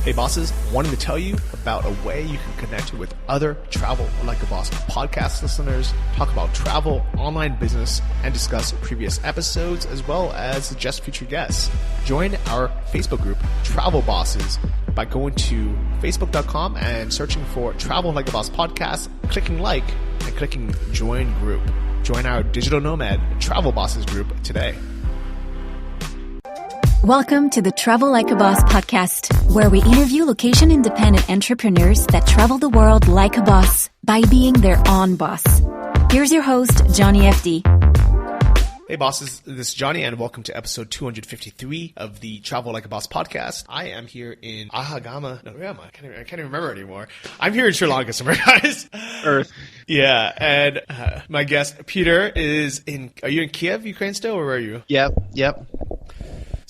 Hey bosses, wanting to tell you about a way you can connect with other Travel Like a Boss podcast listeners, talk about travel, online business, and discuss previous episodes as well as suggest future guests. Join our Facebook group, Travel Bosses, by going to facebook.com and searching for Travel Like a Boss podcast, clicking like, and clicking join group. Join our digital nomad Travel Bosses group today. Welcome to the Travel Like a Boss podcast, where we interview location-independent entrepreneurs that travel the world like a boss by being their own boss. Here's your host, Johnny FD. Hey bosses, this is Johnny and welcome to episode 253 of the Travel Like a Boss podcast. I am here in Ahagama. No, where am I? I can't even remember anymore. I'm here in Sri Lanka somewhere, guys. Earth. Yeah, and my guest, Peter, is in... Are you in Kiev, Ukraine still, or where are you? Yep.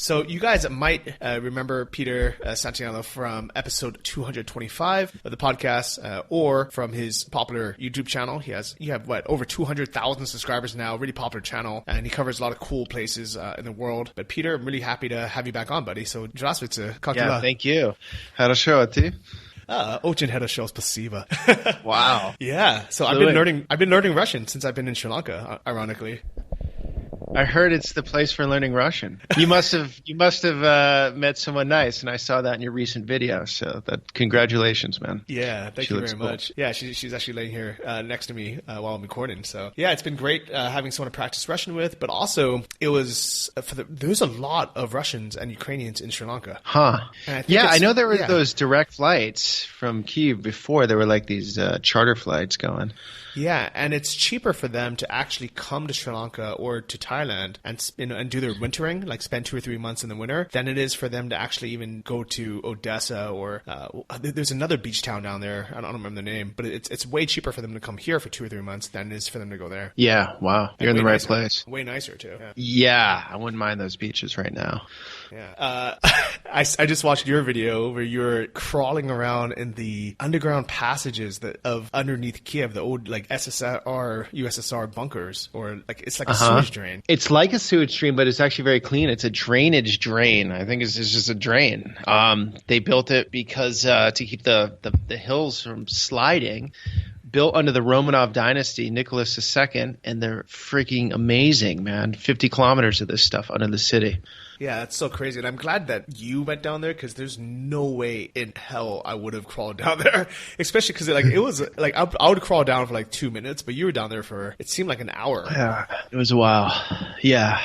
So you guys might remember Peter Santenello from episode 225 of the podcast, or from his popular YouTube channel. You have over 200,000 subscribers now, really popular channel, and he covers a lot of cool places in the world. But Peter, I'm really happy to have you back on, buddy. So здравствуйте. Как дела? Yeah, thank you. Хорошо, а ты? Очень хорошо, спасибо. Wow. Yeah. So I've been learning Russian since I've been in Sri Lanka, ironically. I heard it's the place for learning Russian. You must have met someone nice, and I saw that in your recent video. So congratulations, man. Yeah, thank you very much. Yeah, she's actually laying here next to me while I'm recording. So yeah, it's been great having someone to practice Russian with. But also, it was there's a lot of Russians and Ukrainians in Sri Lanka. Huh? I know there were those direct flights from Kyiv before. There were like these charter flights going. Yeah, and it's cheaper for them to actually come to Sri Lanka or to Thailand and do their wintering, like spend 2 or 3 months in the winter, than it is for them to actually even go to Odessa or there's another beach town down there. I don't remember the name, but it's way cheaper for them to come here for 2 or 3 months than it is for them to go there. Yeah, wow, you're in the right place. Way nicer too. Yeah, I wouldn't mind those beaches right now. Yeah, I just watched your video where you're crawling around in the underground passages of underneath Kiev, the old like USSR bunkers, or like it's like a sewage drain. It's like a sewage drain, but it's actually very clean. It's a drainage drain. I think it's just a drain. They built it because to keep the hills from sliding. Built under the Romanov dynasty, Nicholas II, and they're freaking amazing, man. 50 kilometers of this stuff under the city. Yeah, that's so crazy. And I'm glad that you went down there because there's no way in hell I would have crawled down there. Especially because it was like I would crawl down for like 2 minutes, but you were down there for, it seemed like an hour. Yeah, it was a while. Yeah.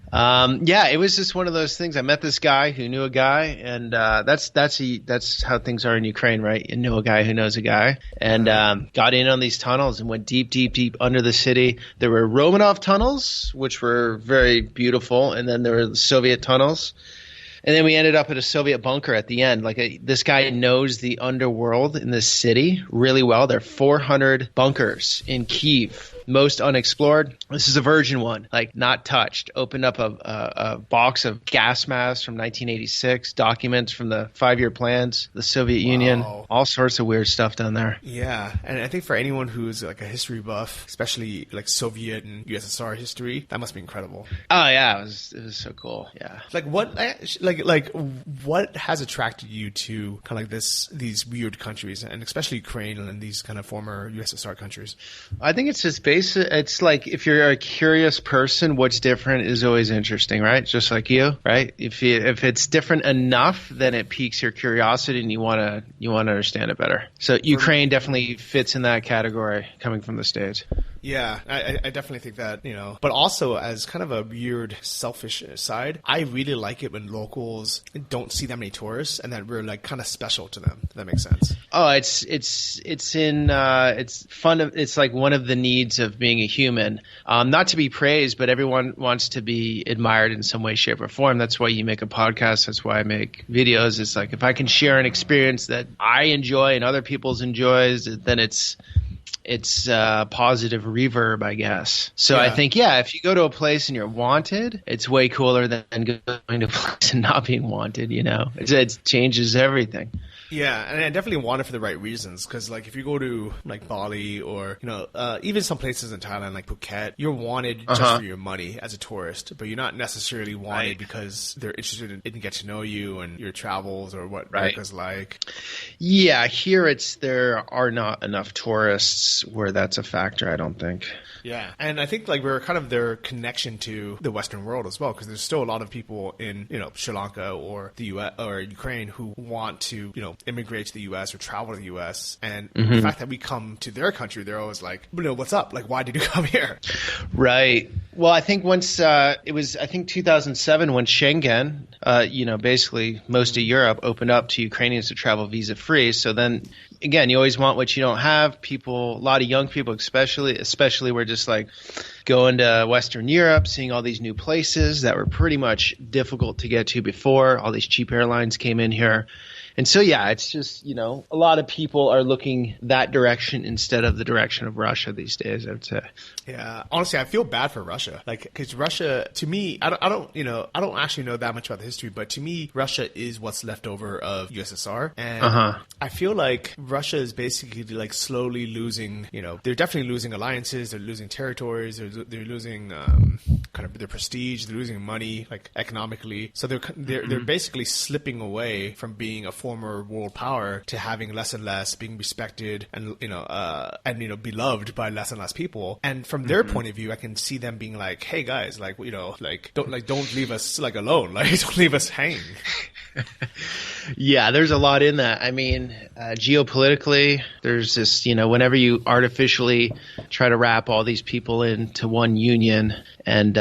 It was just one of those things. I met this guy who knew a guy, and that's how things are in Ukraine, right? You know a guy who knows a guy, and got in on these tunnels and went deep under the city. There were Romanov tunnels, which were very beautiful, and then there were the Soviet tunnels. And then we ended up at a Soviet bunker at the end. This guy knows the underworld in this city really well. There are 400 bunkers in Kyiv, most unexplored. This is a virgin one, like not touched. Opened up a box of gas masks from 1986, documents from the 5-year plans, the Soviet Union, all sorts of weird stuff down there. Yeah, and I think for anyone who's like a history buff, especially like Soviet and USSR history, that must be incredible. Oh yeah, it was so cool. Yeah. What has attracted you to kind of like these weird countries, and especially Ukraine and these kind of former USSR countries? I think it's just basic. It's like if you're a curious person, what's different is always interesting, right? Just like you, right? If it's different enough, then it piques your curiosity and you want to understand it better. So Ukraine definitely fits in that category, coming from the States. Yeah, I definitely think that, but also as kind of a weird, selfish side, I really like it when locals don't see that many tourists and that we're like kind of special to them. If that makes sense. Oh, it's fun. It's like one of the needs of being a human, not to be praised, but everyone wants to be admired in some way, shape, or form. That's why you make a podcast. That's why I make videos. It's like if I can share an experience that I enjoy and other people's enjoys, then it's positive reverb, I guess. So yeah. I think, if you go to a place and you're wanted, it's way cooler than going to a place and not being wanted, It changes everything. Yeah, and I definitely want it for the right reasons, because like if you go to like Bali or even some places in Thailand like Phuket, you're wanted just for your money as a tourist, but you're not necessarily wanted because they're interested in getting to know you and your travels or what America's like. Yeah, here there are not enough tourists where that's a factor, I don't think. Yeah, and I think like we're kind of their connection to the Western world as well, because there's still a lot of people in Sri Lanka or the U.S. or Ukraine who want to immigrate to the U.S. or travel to the U.S. And the fact that we come to their country, they're always like, what's up? Like, why did you come here? Right. Well, I think once it was 2007 when Schengen, basically most of Europe opened up to Ukrainians to travel visa free. So then again, you always want what you don't have. A lot of young people especially were just like going to Western Europe, seeing all these new places that were pretty much difficult to get to before. All these cheap airlines came in here. And so, yeah, it's just, a lot of people are looking that direction instead of the direction of Russia these days, I would say. Yeah. Honestly, I feel bad for Russia. Like, because Russia, to me, I don't actually know that much about the history, but to me, Russia is what's left over of USSR. And I feel like Russia is basically like slowly losing, they're definitely losing alliances, they're losing territories, they're losing kind of their prestige, they're losing money, like economically. So they're basically slipping away from being a former world power to having less and less, being respected and beloved by less and less people. And from their point of view, I can see them being like, "Hey guys, don't leave us alone, don't leave us hanging." Yeah, there's a lot in that. I mean, geopolitically, there's this, whenever you artificially try to wrap all these people into one union, and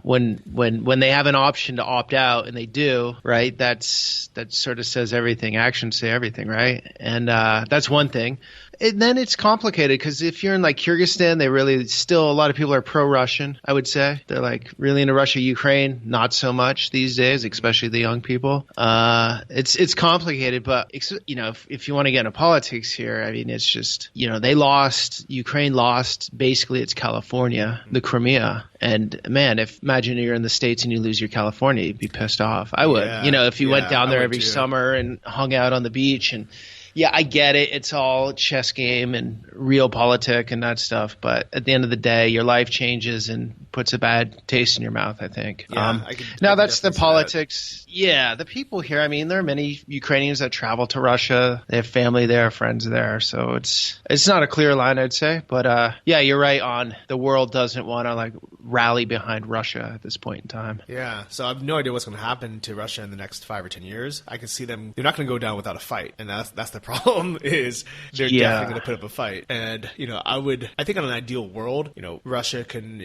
when they have an option to opt out and they do, right, that sort of says everything. Actions say everything, right? And that's one thing. And then it's complicated because if you're in like Kyrgyzstan, a lot of people are pro-Russian, I would say. They're like really into Russia. Ukraine, not so much these days, especially the young people. It's complicated, but if you want to get into politics here, I mean, it's just, Ukraine lost basically its California, the Crimea. And man, imagine you're in the States and you lose your California, you'd be pissed off. I would, if you went down there every summer and hung out on the beach and yeah, I get it. It's all chess game and real politic and that stuff. But at the end of the day, your life changes and puts a bad taste in your mouth, I think. Yeah, now that's the politics. Yeah, the people here. I mean, there are many Ukrainians that travel to Russia. They have family there, friends there. So it's not a clear line, I'd say. But yeah, you're right on. The world doesn't want to rally behind Russia at this point in time. Yeah. So I have no idea what's going to happen to Russia in the next 5 or 10 years. I can see them. They're not going to go down without a fight, and that's the problem. Is they're definitely going to put up a fight. And I think in an ideal world, Russia can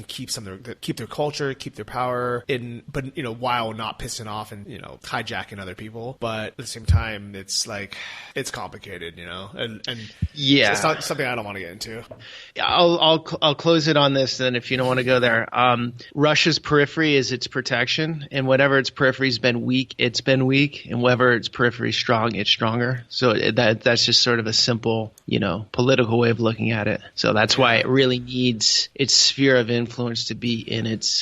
keep keep their culture, keep their power but while not pissing off and hijacking other people. But at the same time, it's complicated, and yeah, it's not something I don't want to get into. Yeah, I'll close it on this then if you don't want to go there. Russia's periphery is its protection, and whatever its periphery's been weak, it's been weak, and whatever its periphery's strong, it's stronger. So that's just sort of a simple, political way of looking at it. So that's why it really needs its sphere of influence to be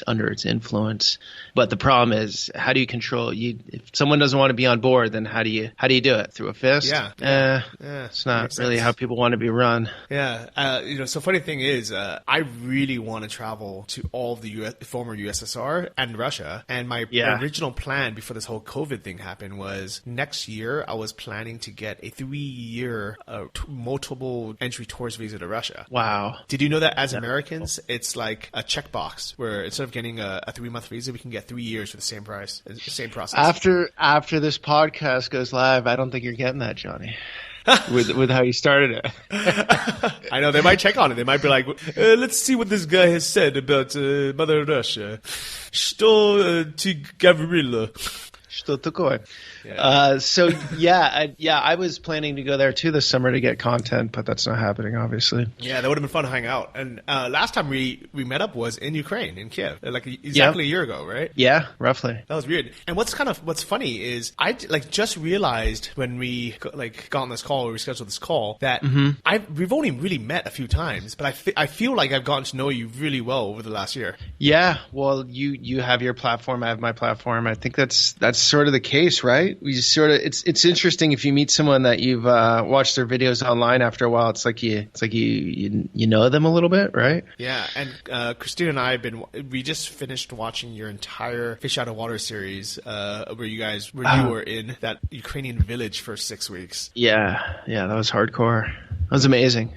under its influence. But the problem is, how do you control? If someone doesn't want to be on board, then how do you do it? Through a fist? Yeah. It's not really how people want to be run. Yeah. So funny thing is, I really want to travel to all of the former USSR and Russia. And my original plan before this whole COVID thing happened was next year I was planning to get a 3-year multiple entry tourist visa to Russia. Wow. Did you know that as Americans, it's like a checkbox where instead of getting a 3-month visa, we can get 3 years for the same price, the same process. After this podcast goes live, I don't think you're getting that, Johnny. with how you started it. I know, they might check on it. They might be like, let's see what this guy has said about Mother Russia. Что ты говорила? Что такое? So I was planning to go there too this summer to get content, but that's not happening, obviously. Yeah, that would have been fun to hang out. And last time we met up was in Ukraine, in Kiev, exactly a year ago, right? Yeah, roughly. That was weird. And what's funny is I just realized when we got on this call, or we scheduled this call, that we've only really met a few times, but I feel like I've gotten to know you really well over the last year. Yeah, well, you have your platform, I have my platform. I think that's sort of the case, right? We sort of it's interesting if you meet someone that you've watched their videos online after a while. It's like you know them a little bit, right? Yeah, and Christina and I we just finished watching your entire Fish Out of Water series, where you were in that Ukrainian village for 6 weeks. Yeah, that was hardcore. That was amazing.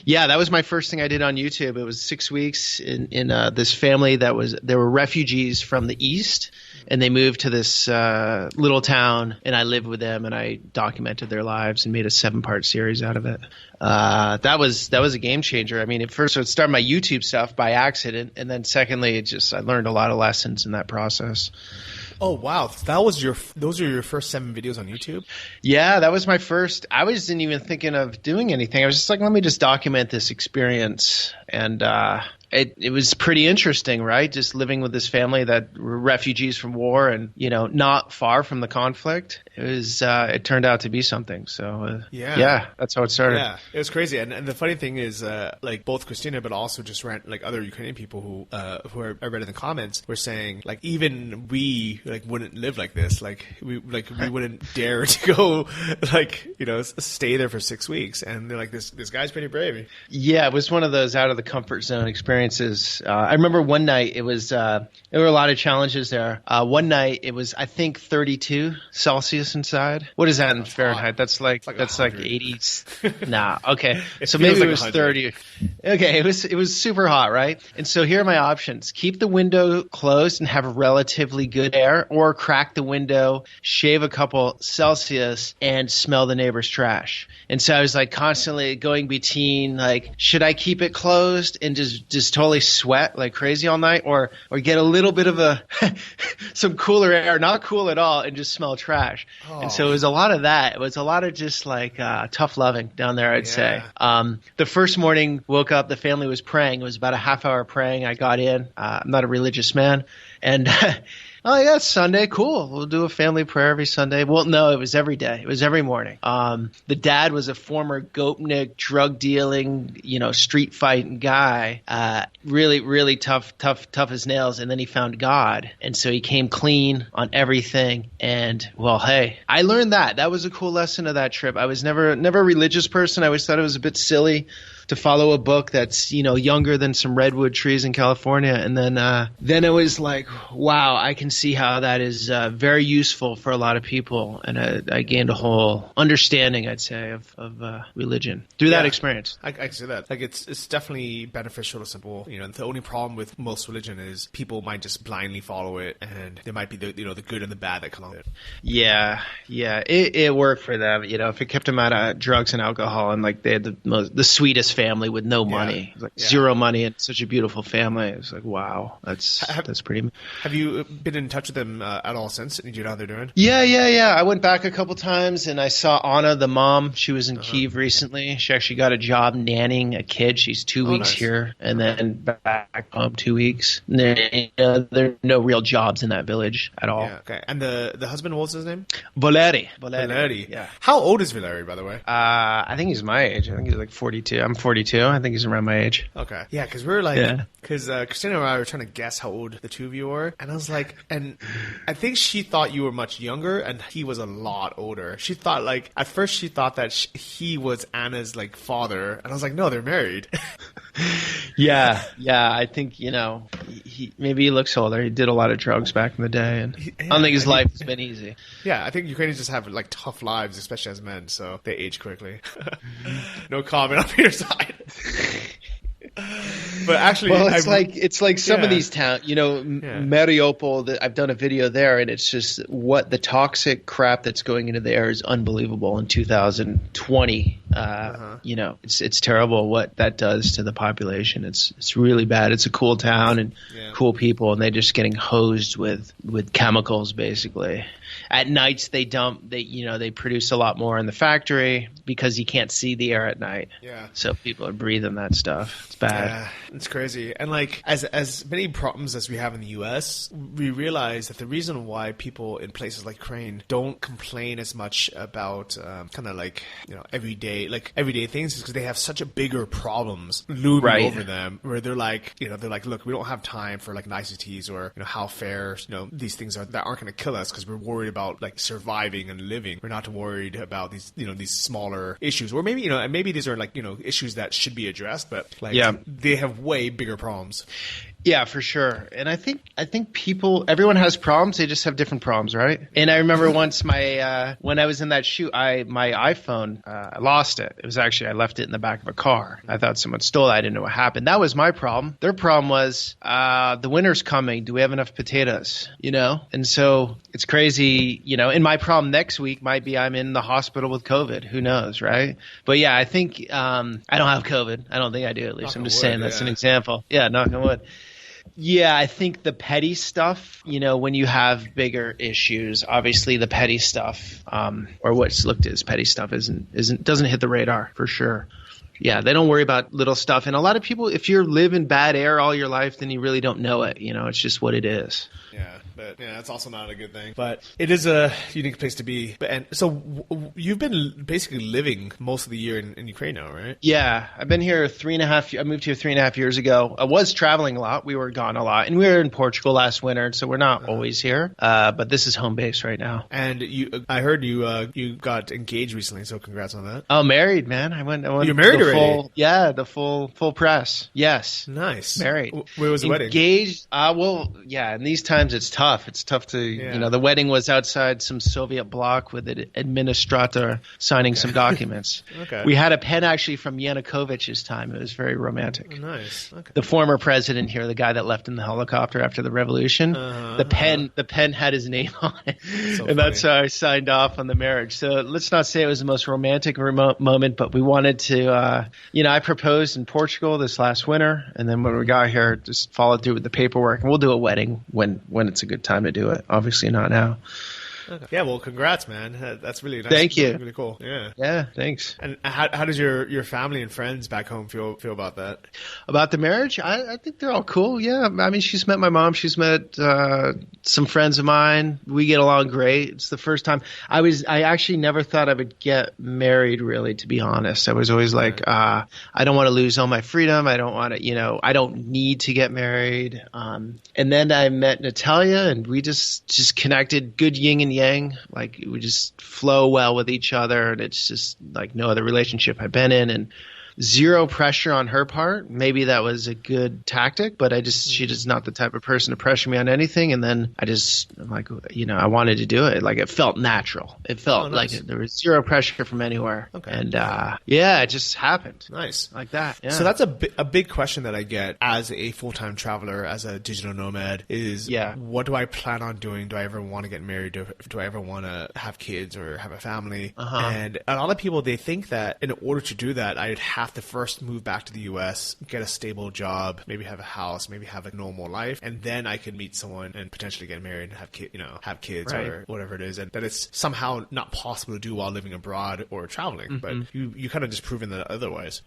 Yeah, that was my first thing I did on YouTube. It was 6 weeks in this family they were refugees from the East, and they moved to this little town, and I lived with them, and I documented their lives and made a 7-part series out of it. That was a game changer. I mean, at first it started my YouTube stuff by accident, and then secondly, I learned a lot of lessons in that process. Oh wow, those are your first 7 videos on YouTube? Yeah, that was my first. I wasn't even thinking of doing anything. I was just like, let me just document this experience, and it was pretty interesting, right? Just living with this family that were refugees from war and, not far from the conflict. It turned out to be something. So, yeah, that's how it started. Yeah, it was crazy. And the funny thing is, like both Christina, but also just like other Ukrainian people who I read in the comments were saying, like, even we wouldn't live like this. Like we wouldn't dare to go, stay there for 6 weeks. And they're like, this guy's pretty brave. Yeah, it was one of those out of the comfort zone experiences. I remember one night there were a lot of challenges there. One night it was, I think, 32 Celsius inside. What is that in Fahrenheit? Hot. That's like 80s. Nah, okay. So feels maybe like it was 100. 30. Okay, it was super hot, right? And so here are my options. Keep the window closed and have relatively good air, or crack the window, shave a couple Celsius, and smell the neighbor's trash. And so I was like constantly going between like, should I keep it closed and just totally sweat like crazy all night, or get a little bit of some cooler air, not cool at all, and just smell trash. Oh. And so it was a lot of that. It was a lot of just like tough loving down there, I'd say. The first morning, woke up, the family was praying. It was about a half-hour praying. I got in. I'm not a religious man. And oh, yeah, it's Sunday. Cool. We'll do a family prayer every Sunday. Well, no, it was every day. It was every morning. The dad was a former Gopnik, drug dealing, street fighting guy. Really, really tough as nails. And then he found God. And so he came clean on everything. And, well, hey, I learned that. That was a cool lesson of that trip. I was never a religious person. I always thought it was a bit silly to follow a book that's, younger than some redwood trees in California. And then it was like, wow, I can see how that is very useful for a lot of people. And I gained a whole understanding, I'd say, of religion through that experience. I can see that. Like, it's definitely beneficial to some people. The only problem with most religion is people might just blindly follow it, and there might be the good and the bad that come out of it. Yeah. It worked for them. If it kept them out of drugs and alcohol, and like they had the sweetest family with no money, zero money, and such a beautiful family. It was like, wow, that's pretty. Have you been in touch with them at all since? Do you know how they're doing? Yeah. I went back a couple times, and I saw Anna, the mom. She was in Kyiv recently. She actually got a job nannying a kid. She's 2 weeks here, and then back home 2 weeks. There are no real jobs in that village at all. Yeah, okay. And the husband, what was his name? Valeri. Yeah. How old is Valeri, by the way? I think he's my age. I think he's like 42. I'm 42. I think he's around my age. Okay. Yeah, because we were like, because Christina and I were trying to guess how old the two of you were, and I was like, and I think she thought you were much younger, and he was a lot older. She thought at first she thought that he was Anna's father, and I was like, no, they're married. Yeah. I think he looks older. He did a lot of drugs back in the day, and I don't think his life has been easy. Yeah, I think Ukrainians just have tough lives, especially as men, so they age quickly. No comment on your side. But actually, well, it's like some of these towns, Mariupol. I've done a video there, and it's just what the toxic crap that's going into the air is unbelievable. In 2020, it's terrible what that does to the population. It's really bad. It's a cool town and cool people, and they're just getting hosed with chemicals basically. At nights they produce a lot more in the factory because you can't see the air at night. Yeah. So people are breathing that stuff. It's bad. Yeah, it's crazy. And as many problems as we have in the US, we realize that the reason why people in places like Ukraine don't complain as much about everyday things is because they have such a bigger problems looming over them, where they're like, look, we don't have time for niceties or how fair these things are that aren't going to kill us because we're worried worried about like surviving and living. We're not worried about these, these smaller issues, or maybe, maybe these are like, issues that should be addressed, but like they have way bigger problems. Yeah, for sure. And I think everyone has problems. They just have different problems, right? And I remember once when I was in that shoot, my iPhone, I lost it. It was actually, I left it in the back of a car. I thought someone stole it. I didn't know what happened. That was my problem. Their problem was, the winter's coming. Do we have enough potatoes? And so it's crazy, and my problem next week might be I'm in the hospital with COVID. Who knows, right? But yeah, I think, I don't have COVID. I don't think I do, at least. I'm just saying that's an example. Yeah, knock on wood. Yeah, I think the petty stuff, when you have bigger issues, obviously the petty stuff, or what's looked at as petty stuff doesn't hit the radar for sure. Yeah, they don't worry about little stuff. And a lot of people, if you live in bad air all your life, then you really don't know it. It's just what it is. Yeah, but that's also not a good thing. But it is a unique place to be. And so you've been basically living most of the year in Ukraine now, right? Yeah, I've been here 3.5. I moved here 3.5 years ago. I was traveling a lot. We were gone a lot, and we were in Portugal last winter, so we're not always here. But this is home base right now. And I heard you got engaged recently, so congrats on that. Oh, married, man. I went. You're married already? The full press. Yes. Nice. Married. Where was the wedding? Engaged. Well, yeah. In these times, it's tough. It's tough to, the wedding was outside some Soviet bloc with an administrator signing some documents. Okay. We had a pen actually from Yanukovych's time. It was very romantic. Oh, nice. Okay. The former president here, the guy that left in the helicopter after the revolution, the pen had his name on it. So and that's how I signed off on the marriage. So let's not say it was the most romantic moment, but we wanted to, I proposed in Portugal this last winter, and then when we got here, just followed through with the paperwork, and we'll do a wedding when it's a good time to do it. Obviously not now. Okay. Yeah, well, congrats, man. That's really nice. Thank you. Really cool. Yeah. Yeah, thanks. And how does your family and friends back home feel about that? About the marriage? I think they're all cool. Yeah. I mean, she's met my mom. She's met some friends of mine. We get along great. It's the first time. I actually never thought I would get married, really, to be honest. I was always like, I don't want to lose all my freedom. I don't want to, I don't need to get married. And then I met Natalia, and we just connected, good yin and yang. Like we just flow well with each other, and it's just like no other relationship I've been in, and zero pressure on her part. Maybe that was a good tactic, but she just not the type of person to pressure me on anything. And then I'm like, I wanted to do it. Like it felt natural. It felt like there was zero pressure from anywhere. Okay. And it just happened. Nice. Like that. Yeah. So that's a big question that I get as a full-time traveler, as a digital nomad is, what do I plan on doing? Do I ever want to get married? Do I ever want to have kids or have a family? And a lot of people, they think that in order to do that, I'd have to first move back to the US, get a stable job, maybe have a house, maybe have a normal life, and then I could meet someone and potentially get married and have kids right. or whatever it is, and that it's somehow not possible to do while living abroad or traveling. But you kind of just proven that otherwise.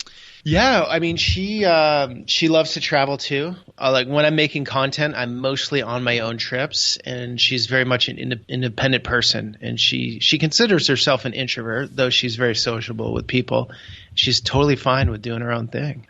Yeah, I mean, she loves to travel too. Like when I'm making content, I'm mostly on my own trips, and she's very much an independent person, and she considers herself an introvert, though she's very sociable with people. She's totally fine with doing her own thing.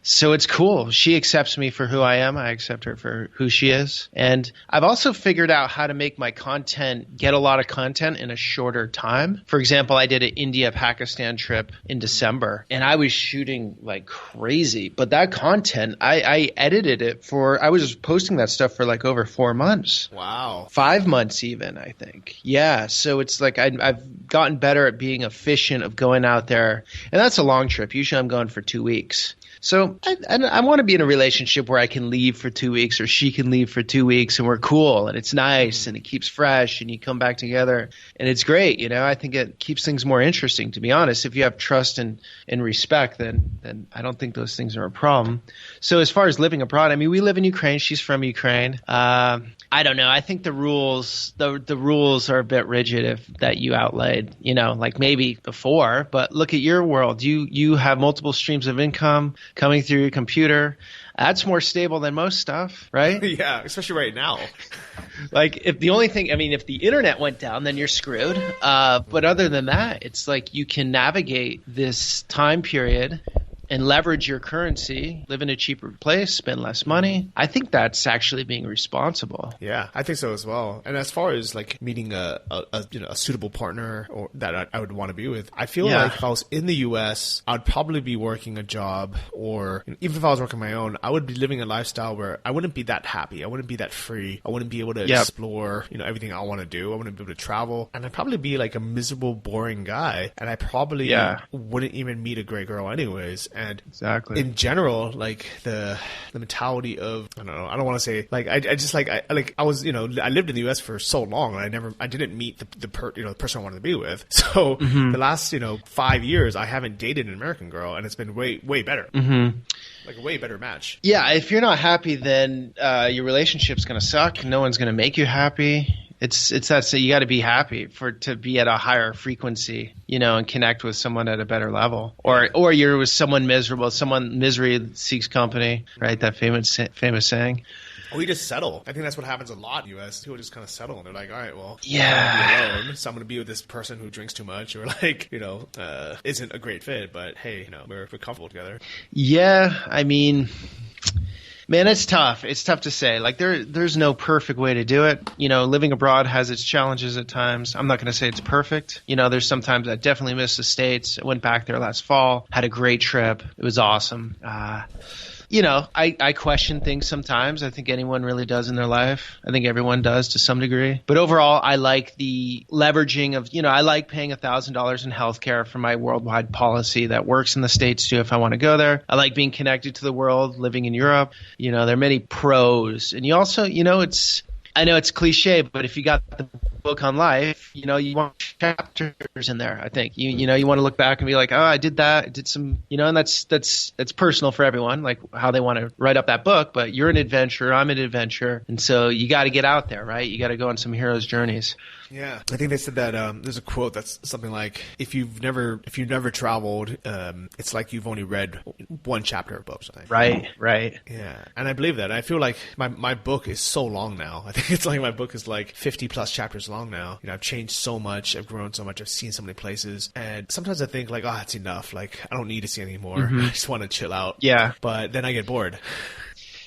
So it's cool. She accepts me for who I am. I accept her for who she is. And I've also figured out how to make my content get a lot of content in a shorter time. For example, I did an India-Pakistan trip in December, and I was shooting like crazy. But that content, I edited it I was posting that stuff for like over 4 months. Wow. 5 months even, I think. Yeah. So it's like I've gotten better at being efficient of going out there. And that's a long trip. Usually I'm going for 2 weeks. So I want to be in a relationship where I can leave for 2 weeks or she can leave for 2 weeks and we're cool and it's nice and it keeps fresh and you come back together and it's great. I think it keeps things more interesting, to be honest. If you have trust and respect, then I don't think those things are a problem. So as far as living abroad, I mean, we live in Ukraine. She's from Ukraine. I don't know. I think the rules are a bit rigid that you outlaid, like maybe before, but look at your world. You have multiple streams of income coming through your computer. That's more stable than most stuff, right? Yeah, especially right now. Like if the internet went down, then you're screwed. But other than that, it's like you can navigate this time period and leverage your currency, live in a cheaper place, spend less money, I think that's actually being responsible. Yeah, I think so as well. And as far as like meeting a suitable partner or that I would want to be with, I feel like if I was in the US, I'd probably be working a job, or even if I was working my own, I would be living a lifestyle where I wouldn't be that happy. I wouldn't be that free. I wouldn't be able to explore, everything I want to do. I wouldn't be able to travel. And I'd probably be like a miserable, boring guy. And I probably wouldn't even meet a great girl anyways. And in general, like the mentality of, I don't know, I don't want to say like, I just like, I was, I lived in the US for so long and I didn't meet the person I wanted to be with. So the last, 5 years, I haven't dated an American girl, and it's been way, way better. Like a way better match. Yeah. If you're not happy, then your relationship's going to suck. No one's going to make you happy. It's that, so you got to be happy to be at a higher frequency, and connect with someone at a better level. Or you're with someone miserable. Misery seeks company, right? That famous saying. Or you just settle. I think that's what happens a lot in the U.S. People just kind of settle, and they're like, all right, well, yeah, I'm going to be alone, so I'm going to be with this person who drinks too much, or like, isn't a great fit, but hey, we're comfortable together. Yeah, I mean, man, it's tough. It's tough to say. Like there's no perfect way to do it. Living abroad has its challenges at times. I'm not going to say it's perfect. There's sometimes I definitely miss the States. I went back there last fall, had a great trip. It was awesome. I question things sometimes. I think anyone really does in their life. I think everyone does to some degree. But overall, I like the leveraging of, I like paying $1,000 in healthcare for my worldwide policy that works in the States too if I want to go there. I like being connected to the world, living in Europe. There are many pros. And you also, I know it's cliche, but if you got the book on life, you want chapters in there. I think you want to look back and be like, oh, I did that, I did some, and that's personal for everyone, like how they want to write up that book. But you're an adventurer, I'm an adventurer, and so you got to get out there, right? You got to go on some hero's journeys. Yeah, I think they said that there's a quote that's something like, if you've never traveled, it's like you've only read one chapter of a book. Something. Right. Yeah, and I believe that. I feel like my book is so long now. I think it's like my book is like 50 plus chapters long now. I've changed so much, I've grown so much, I've seen so many places, and sometimes I think like, oh, it's enough. Like I don't need to see anymore. I just want to chill out. Yeah, but then I get bored.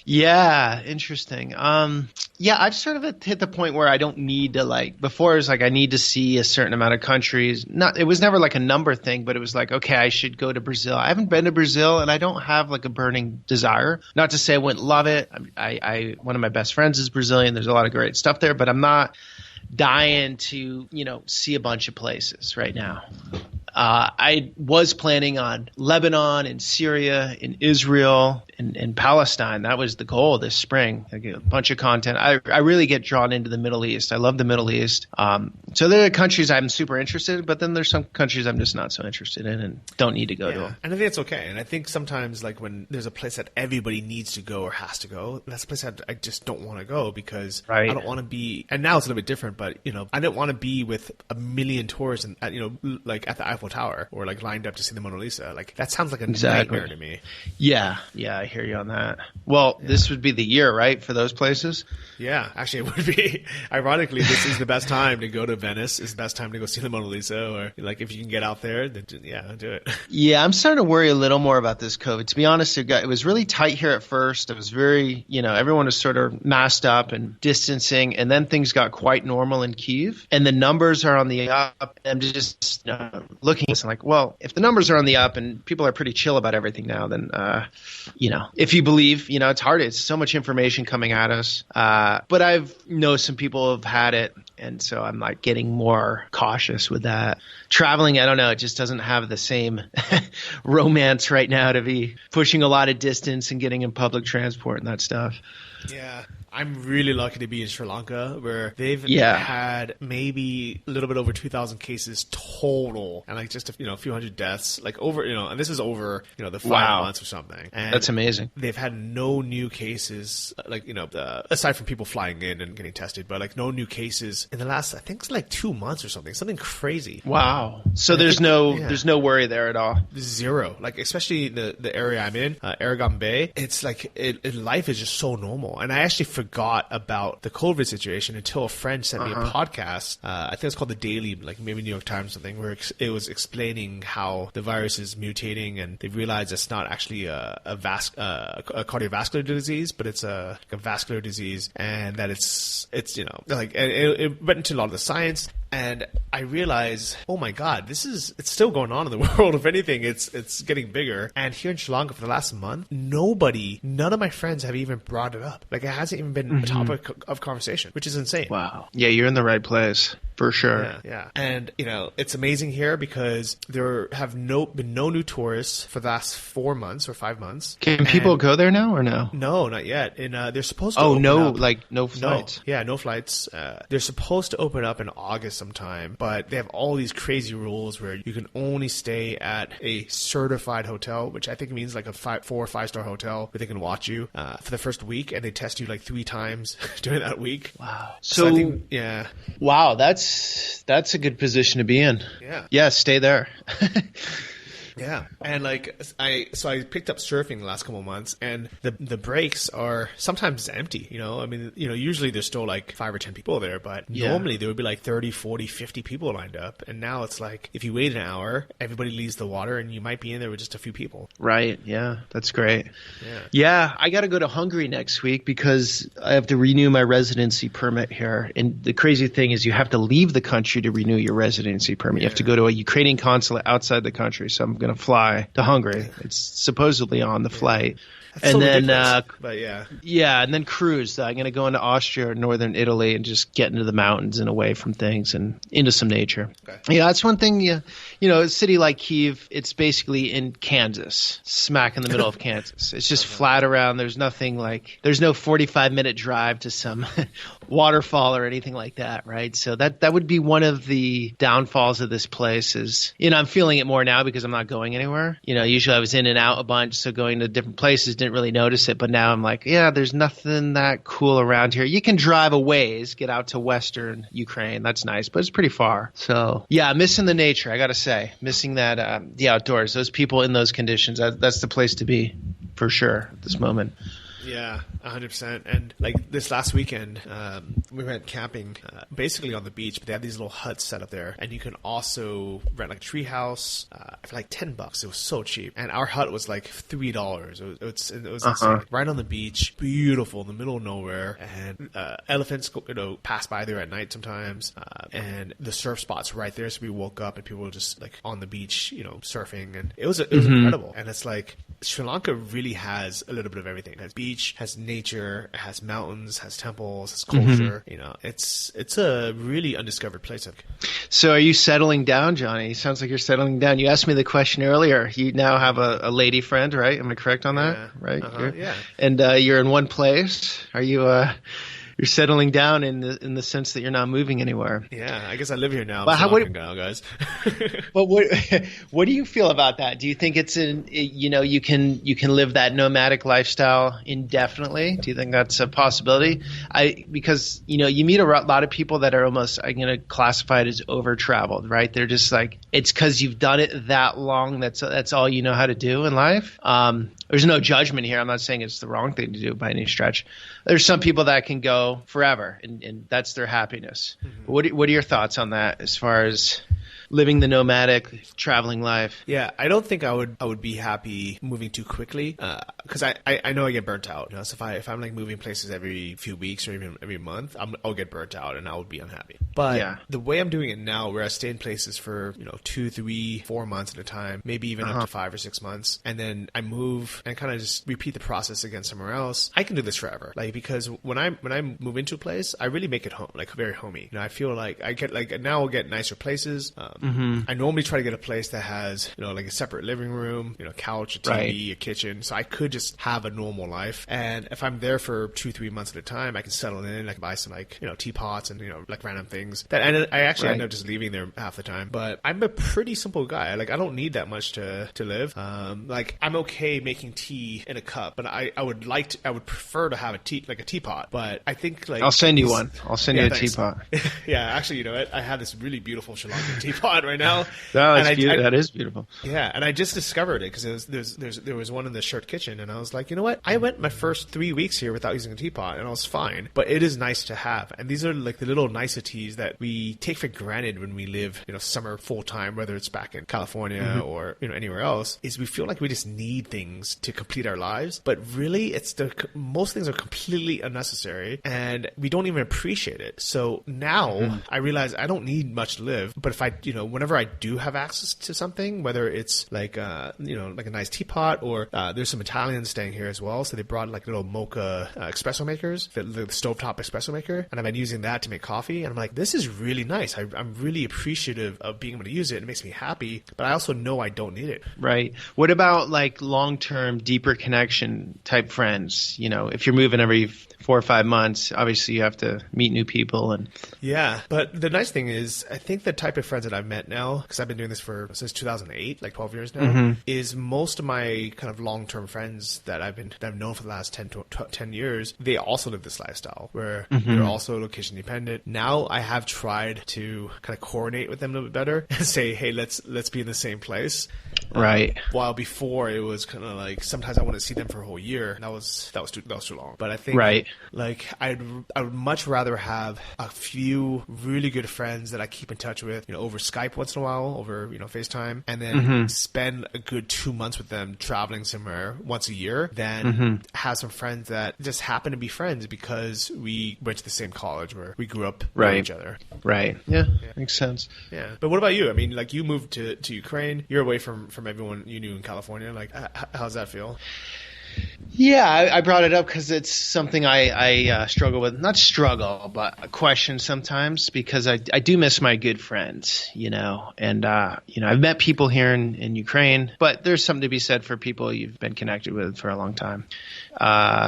Yeah, interesting. I've sort of hit the point where I don't need to before it was like I need to see a certain amount of countries. It was never like a number thing, but it was like, okay, I should go to Brazil. I haven't been to Brazil, and I don't have like a burning desire. Not to say I wouldn't love it. I one of my best friends is Brazilian. There's a lot of great stuff there, but I'm not dying to, see a bunch of places right now. I was planning on Lebanon and Syria and Israel and Palestine. That was the goal this spring. I get a bunch of content. I really get drawn into the Middle East. I love the Middle East. So there are countries I'm super interested in, but then there's some countries I'm just not so interested in and don't need to go to them. And I think it's okay. And I think sometimes like when there's a place that everybody needs to go or has to go, that's a place that I just don't want to go because I don't want to be – and now it's a little bit different, but I don't want to be with a million tourists and like at the Eiffel Tower or like lined up to see the Mona Lisa. Like that sounds like a nightmare to me. Yeah, I hear you on that. Well, this would be the year, right, for those places? Yeah, actually it would be. Ironically, this is the best time to go to Venice. It's the best time to go see the Mona Lisa, or like if you can get out there, then do it. Yeah, I'm starting to worry a little more about this COVID. To be honest, it was really tight here at first. It was very, everyone was sort of masked up and distancing, and then things got quite normal in Kyiv, and the numbers are on the up. I'm just looking at this and like, well, if the numbers are on the up and people are pretty chill about everything now, then, if you believe, it's hard. It's so much information coming at us. But I've know some people have had it. And so I'm like getting more cautious with that. Traveling, I don't know, it just doesn't have the same romance right now to be pushing a lot of distance and getting in public transport and that stuff. Yeah. I'm really lucky to be in Sri Lanka, where they've had maybe a little bit over 2,000 cases total, and like just a few hundred deaths, like over and this is over the 5 months or something. And that's amazing. They've had no new cases, like aside from people flying in and getting tested, but like no new cases in the last I think it's like 2 months or something crazy. Wow. So there's no worry there at all. Zero. Like especially the area I'm in, Aragon Bay. It's like life is just so normal, and I actually forgot forgot about the COVID situation until a friend sent me a podcast. I think it's called The Daily, like maybe New York Times or something, where it was explaining how the virus is mutating, and they realized it's not actually a cardiovascular disease, but it's a vascular disease, and that it's like it went into a lot of the science. And I realized, oh my God, it's still going on in the world. If anything, it's getting bigger. And here in Sri Lanka for the last month, none of my friends have even brought it up. Like, it hasn't even been a topic of conversation, which is insane. Wow. Yeah, you're in the right place. For sure. Yeah. And, it's amazing here because there have been no new tourists for the last 4 months or 5 months. Can people go there now or no? No, not yet. And they're supposed to no flights? No. Yeah, no flights. They're supposed to open up in August sometime, but they have all these crazy rules where you can only stay at a certified hotel, which I think means like a 4 or 5-star hotel where they can watch you for the first week, and they test you like 3 times during that week. Wow. So I think, yeah. Wow, that's a good position to be in. Yeah. Yeah, stay there. Yeah. And like I picked up surfing the last couple of months, and the breaks are sometimes empty, I mean, usually there's still like 5 or 10 people there, but normally there would be like 30, 40, 50 people lined up. And now it's like if you wait an hour, everybody leaves the water and you might be in there with just a few people. Right. Yeah. That's great. Yeah. I got to go to Hungary next week because I have to renew my residency permit here. And the crazy thing is you have to leave the country to renew your residency permit. You have to go to a Ukrainian consulate outside the country. So I'm going to fly to Hungary. It's supposedly on the flight. That's so ridiculous, but yeah, and then cruise. I'm going to go into Austria or northern Italy and just get into the mountains and away from things and into some nature. Okay. Yeah, that's one thing. A city like Kyiv, it's basically in Kansas, smack in the middle of Kansas. It's just flat around. There's nothing there's no 45-minute drive to some waterfall or anything like that, right? So that would be one of the downfalls of this place is, I'm feeling it more now because I'm not going anywhere. Usually I was in and out a bunch, so going to different places, didn't really notice it, but now I'm like, yeah, there's nothing that cool around here. You can drive a ways, get out to western Ukraine. That's nice, but it's pretty far. So yeah, missing the nature, I gotta say. Missing that, the outdoors. Those people in those conditions, that's the place to be for sure at this moment. Yeah, 100%. And like this last weekend, we went camping basically on the beach, but they have these little huts set up there. And you can also rent like a tree house for like $10. It was so cheap. And our hut was like $3. It was insane. Right on the beach, beautiful, in the middle of nowhere. And elephants pass by there at night sometimes. And the surf spot's right there. So we woke up and people were just like on the beach, surfing. And it was incredible. And it's like Sri Lanka really has a little bit of everything. It has beach, has nature, has mountains, has temples, has culture. It's a really undiscovered place. So are you settling down, Johnny? Sounds like you're settling down. You asked me the question earlier. You now have a lady friend, right? Am I correct on that? Right? Yeah. And you're in one place. Are you you're settling down in the sense that you're not moving anywhere? Yeah, I guess I live here now. But now, guys. But what do you feel about that? Do you think it's you can live that nomadic lifestyle indefinitely? Do you think that's a possibility? Because you meet a lot of people that are almost, I'm going to classify it as over traveled, right? They're just like, it's because you've done it that long. That's all you know how to do in life. There's no judgment here. I'm not saying it's the wrong thing to do by any stretch. There's some people that can go forever, and that's their happiness. Mm-hmm. What are your thoughts on that as far as living the nomadic traveling life? Yeah, I don't think I would be happy moving too quickly because I know I get burnt out. So if I'm like moving places every few weeks or even every month, I'll get burnt out and I would be unhappy. But the way I'm doing it now, where I stay in places for 2, 3, 4 months at a time, maybe even up to 5 or 6 months, and then I move and kind of just repeat the process again somewhere else, I can do this forever. Because when I move into a place, I really make it home, like very homey. I feel like I get now I'll get nicer places. I normally try to get a place that has, like a separate living room, couch, a TV, a kitchen. So I could just have a normal life. And if I'm there for 2, 3 months at a time, I can settle in. I can buy some teapots and, like random things that I actually end up just leaving there half the time. But I'm a pretty simple guy. I don't need that much to live. I'm okay making tea in a cup, but I would prefer to have a teapot. But I think I'll send you one. I'll send you a teapot. Yeah, actually, you know what? I have this really beautiful Sri Lankan teapot. teapot right now. No, that is beautiful. Yeah, and I just discovered it because there was one in the shirt kitchen, and I was like, you know what? I went my first 3 weeks here without using a teapot, and I was fine. But it is nice to have, and these are like the little niceties that we take for granted when we live, summer full time, whether it's back in California or anywhere else. Is we feel like we just need things to complete our lives, but really, most things are completely unnecessary, and we don't even appreciate it. So now I realize I don't need much to live, but if I, whenever I do have access to something, whether it's like, like a nice teapot, or there's some Italians staying here as well, so they brought like little mocha espresso makers, the stovetop espresso maker, and I've been using that to make coffee, and I'm like, this is really nice. I'm really appreciative of being able to use it. It makes me happy, but I also know I don't need it. Right. What about like long-term, deeper connection type friends? If you're moving every 4 or 5 months, obviously you have to meet new people. And yeah, but the nice thing is, I think the type of friends that I've met now, because I've been doing this since 2008, like 12 years now, is most of my kind of long-term friends that I've known for the last 10 years, they also live this lifestyle where they're also location dependent. Now I have tried to kind of coordinate with them a little bit better and say, hey, let's be in the same place. Right. While before it was kind of like sometimes I want to see them for a whole year. And that was too long. But I think like I would much rather have a few really good friends that I keep in touch with, over Skype once in a while, over FaceTime, and then spend a good 2 months with them traveling somewhere once a year than have some friends that just happen to be friends because we went to the same college where we grew up with each other. Right. Yeah. Makes sense. Yeah. But what about you? I mean, like you moved to Ukraine. You're away from everyone you knew in California. Like, how's that feel? Yeah, I brought it up because it's something I struggle with. Not struggle, but question sometimes because I do miss my good friends, And, I've met people here in Ukraine, but there's something to be said for people you've been connected with for a long time.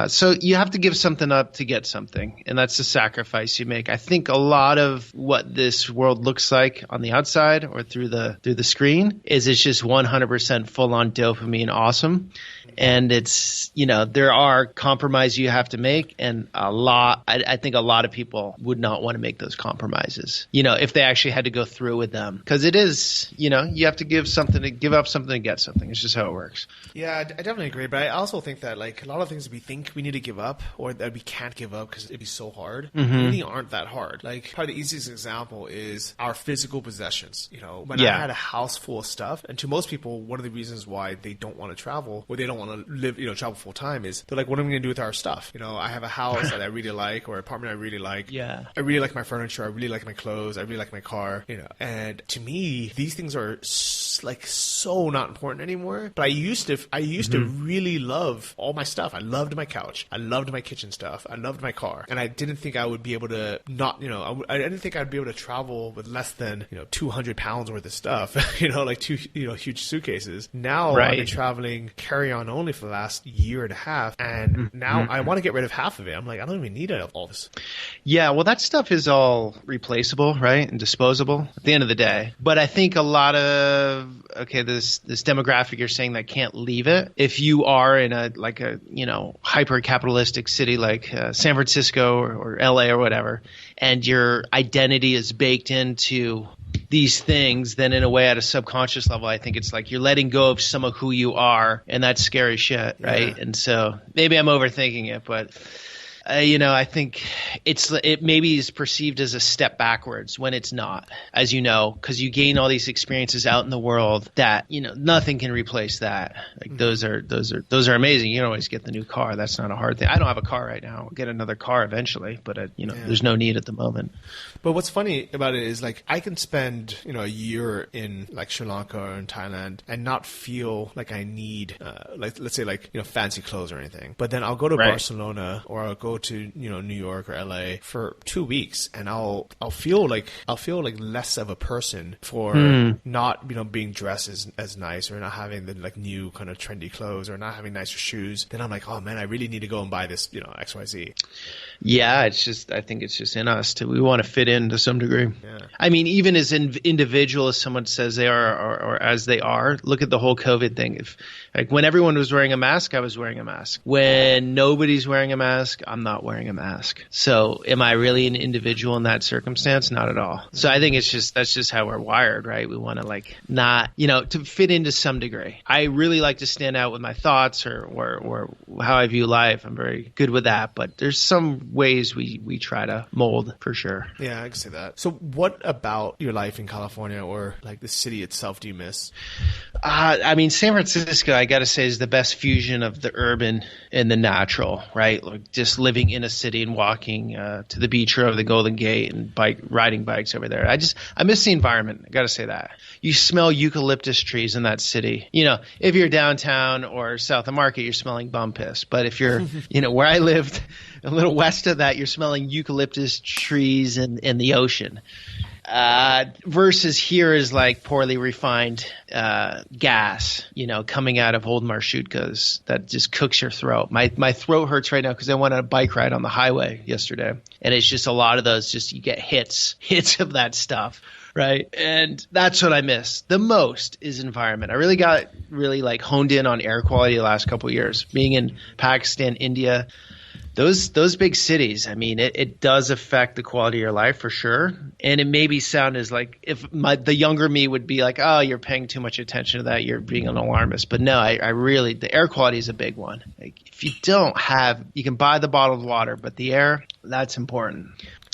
So you have to give something up to get something, and that's the sacrifice you make. I think a lot of what this world looks like on the outside or through the screen it's just 100% full on dopamine awesome. And it's, there are compromises you have to make, and I think a lot of people would not want to make those compromises, if they actually had to go through with them. Because it is, you have to give up something to get something. It's just how it works. Yeah, I definitely agree. But I also think that like a lot of things we think we need to give up or that we can't give up because it'd be so hard, really aren't that hard. Like probably the easiest example is our physical possessions. When I had a house full of stuff, and to most people, one of the reasons why they don't want to travel or they don't want to live, travel full time is they're like, what am I going to do with our stuff? I have a house that I really like or an apartment I really like. Yeah. I really like my furniture. I really like my clothes. I really like my car, and to me, these things are like so not important anymore. But I used to really love all my stuff. I loved my couch. I loved my kitchen stuff. I loved my car. And I didn't think I would be able to I didn't think I'd be able to travel with less than, 200 pounds worth of stuff, like two, huge suitcases. Now I've been traveling carry-on only for the last year and a half. And now I want to get rid of half of it. I'm like, I don't even need all this. Yeah. Well, that stuff is all replaceable, right? And disposable at the end of the day. But I think a lot of, this demographic you're saying that can't leave it. If you are in a hyper capitalistic city like San Francisco or LA or whatever, and your identity is baked into these things, then in a way at a subconscious level, I think it's like you're letting go of some of who you are, and that's scary shit, right? Yeah. And so maybe I'm overthinking it, but I think it maybe is perceived as a step backwards when it's not, as because you gain all these experiences out in the world that nothing can replace that. Like those are amazing. You can always get the new car. That's not a hard thing. I don't have a car right now. I'll get another car eventually, but there's no need at the moment. But what's funny about it is like I can spend a year in like Sri Lanka or in Thailand and not feel like I need let's say fancy clothes or anything. But then I'll go to Barcelona or I'll go to New York or LA for 2 weeks, and I'll feel like less of a person for not being dressed as nice or not having the new kind of trendy clothes or not having nicer shoes. Then I'm like, oh man, I really need to go and buy this XYZ. Yeah, I think it's just in us we want to fit in to some degree. Yeah. I mean, even as individual as someone says they are or as they are, look at the whole COVID thing. If when everyone was wearing a mask, I was wearing a mask. When nobody's wearing a mask, I'm not wearing a mask. So am I really an individual in that circumstance? Not at all. So I think that's just how we're wired, right? We want to like not, to fit into some degree. I really like to stand out with my thoughts or how I view life. I'm very good with that, but there's some ways we try to mold for sure. Yeah, I can see that. So what about your life in California or like the city itself do you miss? I mean, San Francisco, I got to say, is the best fusion of the urban and the natural, right? Like just living in a city and walking to the beach or over the Golden Gate and riding bikes over there. I miss the environment. I got to say that. You smell eucalyptus trees in that city. If you're downtown or south of Market, you're smelling bum piss. But if you're, where I lived, a little west of that, you're smelling eucalyptus trees and the ocean. Versus here is like poorly refined gas, coming out of old marshutkas that just cooks your throat. My throat hurts right now because I went on a bike ride on the highway yesterday, and it's just a lot of those. Just you get hits of that stuff, right? And that's what I miss the most is environment. I really got like honed in on air quality the last couple of years, being in Pakistan, India. Those big cities, I mean, it does affect the quality of your life for sure. And it maybe sound as like if the younger me would be like, oh, you're paying too much attention to that. You're being an alarmist. But no, I really, the air quality is a big one. Like if you don't have, you can buy the bottled water, but the air, that's important.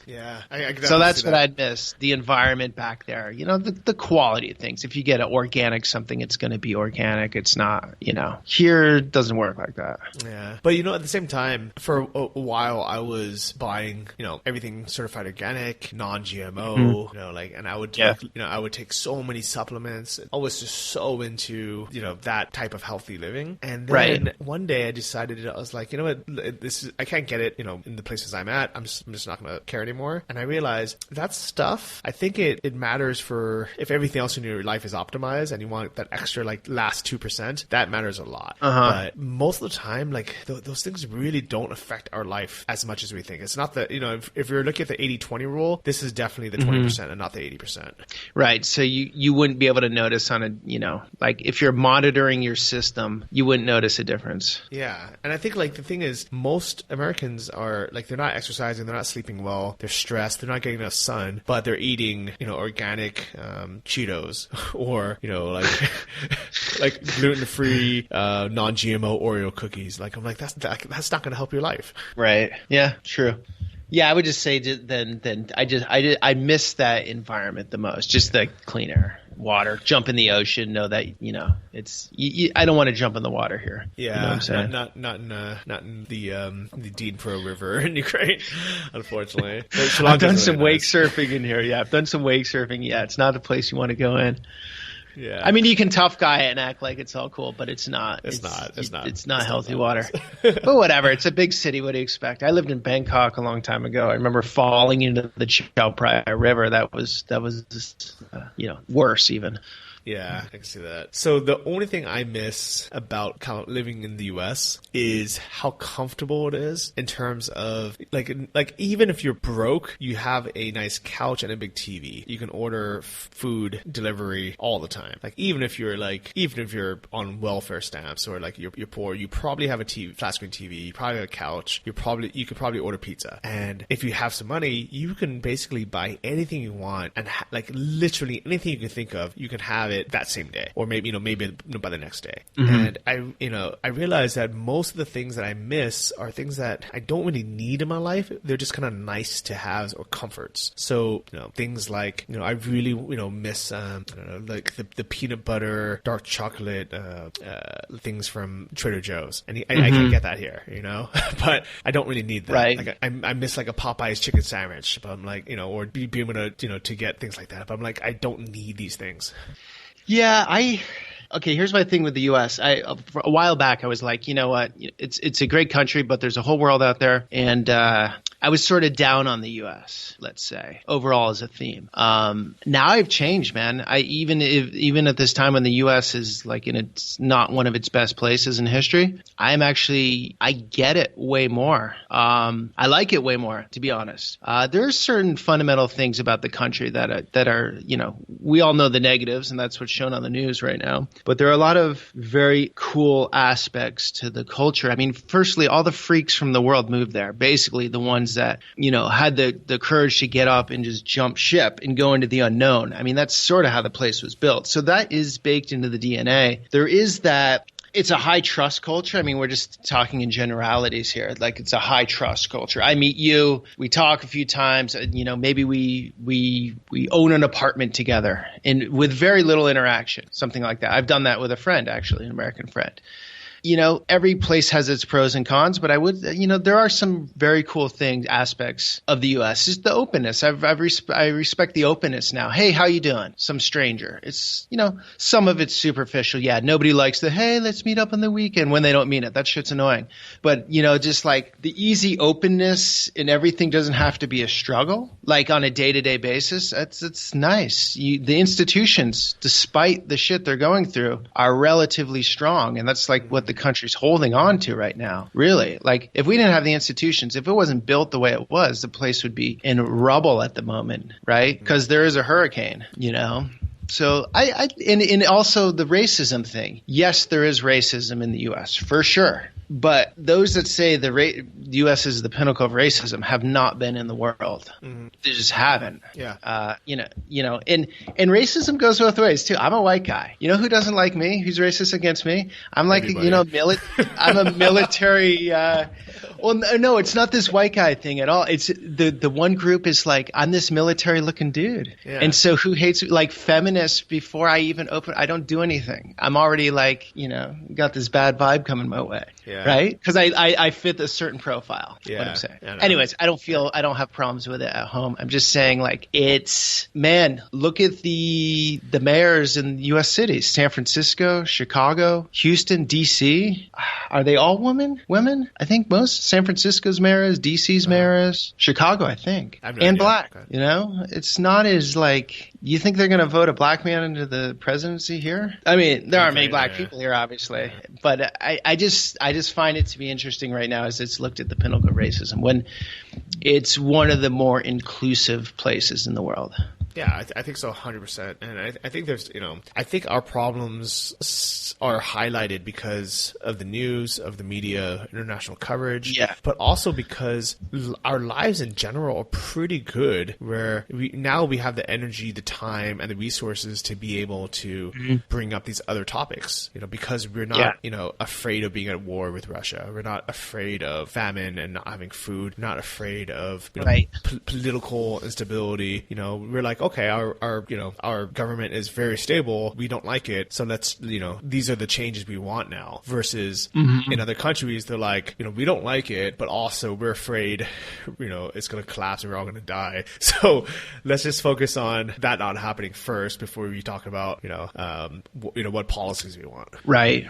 Yeah. So that's what I'd miss, the environment back there. The quality of things. If you get an organic something, it's going to be organic. It's not, here it doesn't work like that. Yeah. But, at the same time, for a while, I was buying, everything certified organic, non-GMO, and I would, I would take so many supplements. I was just so into, that type of healthy living. And then one day I decided, I was like, what, I can't get it, in the places I'm at. I'm just not going to care anymore. And I realized that stuff, I think it matters for if everything else in your life is optimized and you want that extra like last 2%, that matters a lot. But most of the time, like those things really don't affect our life as much as we think. It's not that, if you're looking at the 80-20 rule, this is definitely the 20% and not the 80%. Right. So you wouldn't be able to notice on like if you're monitoring your system, you wouldn't notice a difference. Yeah. And I think like the thing is most Americans are like, they're not exercising, they're not sleeping well. They're stressed. They're not getting enough sun, but they're eating, organic Cheetos or, like gluten-free, non-GMO Oreo cookies. Like I'm like that's not going to help your life. Right. Yeah. True. Yeah, I would just say then I miss that environment the most. Just the clean air, water, jump in the ocean. Know that it's. I don't want to jump in the water here. Yeah, you know what I'm saying? Not in the Dnipro River in Ukraine, unfortunately. I've done some wake surfing in here. Yeah, I've done some wake surfing. Yeah, it's not the place you want to go in. Yeah. I mean, you can tough guy it and act like it's all cool, but it's not. It's not healthy water. But whatever. It's a big city. What do you expect? I lived in Bangkok a long time ago. I remember falling into the Chao Phraya River. That was worse even. Yeah, I can see that. So the only thing I miss about kind of living in the U.S. is how comfortable it is in terms of like even if you're broke, you have a nice couch and a big TV. You can order food delivery all the time. Like even if you're on welfare stamps or like you're poor, you probably have a TV, flat screen TV. You probably have a couch. You could probably order pizza. And if you have some money, you can basically buy anything you want and like literally anything you can think of, you can have it that same day or maybe by the next day. And I realized that most of the things that I miss are things that I don't really need in my life. They're just kind of nice to have or comforts. So things like I really miss like the peanut butter dark chocolate things from Trader Joe's, and I can't get that here, but I don't really need that. Right. Like I miss like a Popeye's chicken sandwich, but I'm like or be able to to get things like that, but I'm like I don't need these things. Yeah, okay, here's my thing with the U.S. For a while back, I was like, you know what? It's a great country, but there's a whole world out there. And I I was sort of down on the U.S., let's say, overall as a theme. Now I've changed, man. Even at this time when the U.S. is like it's not one of its best places in history, I get it way more. I like it way more, to be honest. There are certain fundamental things about the country that are, we all know the negatives, and that's what's shown on the news right now. But there are a lot of very cool aspects to the culture. I mean, firstly, all the freaks from the world moved there. Basically, the ones that, had the courage to get up and just jump ship and go into the unknown. I mean, that's sort of how the place was built. So that is baked into the DNA. There is that. It's a high trust culture. I mean, we're just talking in generalities here. Like, it's a high trust culture. I meet you, we talk a few times, maybe we own an apartment together and with very little interaction, something like that. I've done that with a friend, actually, an American friend. Every place has its pros and cons, but I would, there are some very cool aspects of the U.S. Just the openness. I respect the openness now. Hey, how you doing? Some stranger. It's, some of it's superficial. Yeah, nobody likes hey, let's meet up on the weekend when they don't mean it. That shit's annoying. But, just like the easy openness and everything doesn't have to be a struggle, like on a day-to-day basis. It's nice. The institutions, despite the shit they're going through, are relatively strong. And that's like what the country's holding on to right now, really. Like, if we didn't have the institutions, if it wasn't built the way it was, the place would be in rubble at the moment, right? Because there is a hurricane, So and also the racism thing. Yes, there is racism in the U.S. for sure. But those that say the U.S. is the pinnacle of racism have not been in the world. Mm-hmm. They just haven't. Yeah. And racism goes both ways too. I'm a white guy. You know who doesn't like me? Who's racist against me? I'm like, I'm a military. Well, no, it's not this white guy thing at all. It's the one group is like, I'm this military looking dude. Yeah. And so who hates, like, feminists before I even open, I don't do anything. I'm already like, got this bad vibe coming my way. Yeah. Right? Because I fit a certain profile. Yeah. What I'm saying. Yeah, no. Anyways, I don't have problems with it at home. I'm just saying, like, look at the mayors in U.S. cities, San Francisco, Chicago, Houston, D.C. Are they all women? I think most. San Francisco's mayor is, D.C.'s mayor is, Chicago, I think, and black. Okay. It's not as like, you think they're going to vote a black man into the presidency here? I mean, there aren't many black people here, obviously, but I just find it to be interesting right now as it's looked at the pinnacle of racism when it's one of the more inclusive places in the world. Yeah, I think so, 100%. And I think there's, I think our problems are highlighted because of the news, of the media, international coverage. Yeah. But also because our lives in general are pretty good, where we have the energy, the time, and the resources to be able to bring up these other topics, because we're not, afraid of being at war with Russia. We're not afraid of famine and not having food. We're not afraid of political instability. We're like, okay, our government is very stable. We don't like it. So let's, these are the changes we want now. Versus in other countries, they're like, we don't like it, but also we're afraid, it's going to collapse and we're all going to die. So let's just focus on that not happening first before we talk about, what policies we want. Right.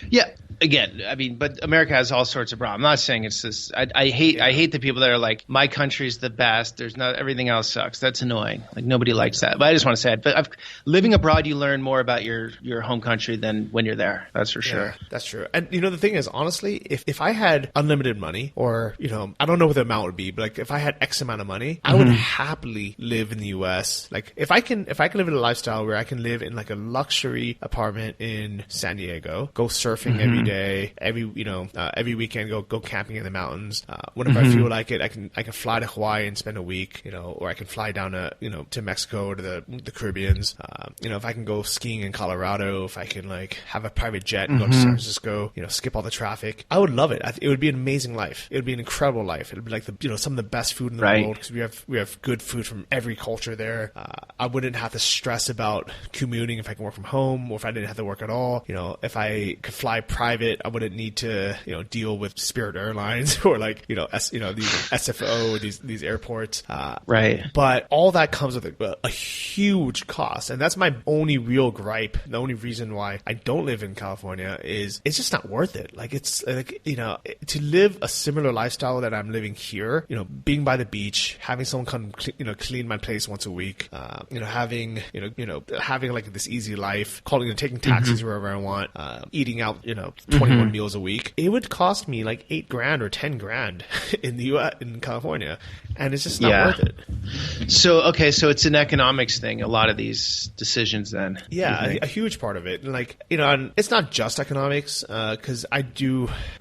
Yeah. Again, I mean, but America has all sorts of problems. I'm not saying it's this. I hate the people that are like, my country's the best. There's not, everything else sucks. That's annoying. Like, nobody likes that. But I just want to say it. But living abroad, you learn more about your home country than when you're there. That's for sure. Yeah, that's true. And the thing is, honestly, if I had unlimited money, or I don't know what the amount would be, but like if I had X amount of money, I would happily live in the U.S. Like if I can live in a lifestyle where I can live in like a luxury apartment in San Diego, go surfing every day, every weekend, go camping in the mountains. Whenever I feel like it, I can fly to Hawaii and spend a week, or I can fly down to Mexico or to the Caribbeans. If I can go skiing in Colorado, if I can like have a private jet and go to San Francisco, skip all the traffic, I would love it. It would be an amazing life. It would be an incredible life. It would be like some of the best food in the world, because we have good food from every culture there. I wouldn't have to stress about commuting if I can work from home, or if I didn't have to work at all. If I could fly private private. I wouldn't need to, deal with Spirit Airlines or like, these SFO, these airports. Right. But all that comes with a huge cost. And that's my only real gripe. The only reason why I don't live in California is it's just not worth it. Like it's like, to live a similar lifestyle that I'm living here, being by the beach, having someone come, clean my place once a week, having like this easy life, taking taxis wherever I want, eating out, 21 meals a week. It would cost me like $8,000 or $10,000 in the US, in California. And it's just not worth it. So it's an economics thing, a lot of these decisions then. Yeah, a huge part of it. Like, and it's not just economics, because I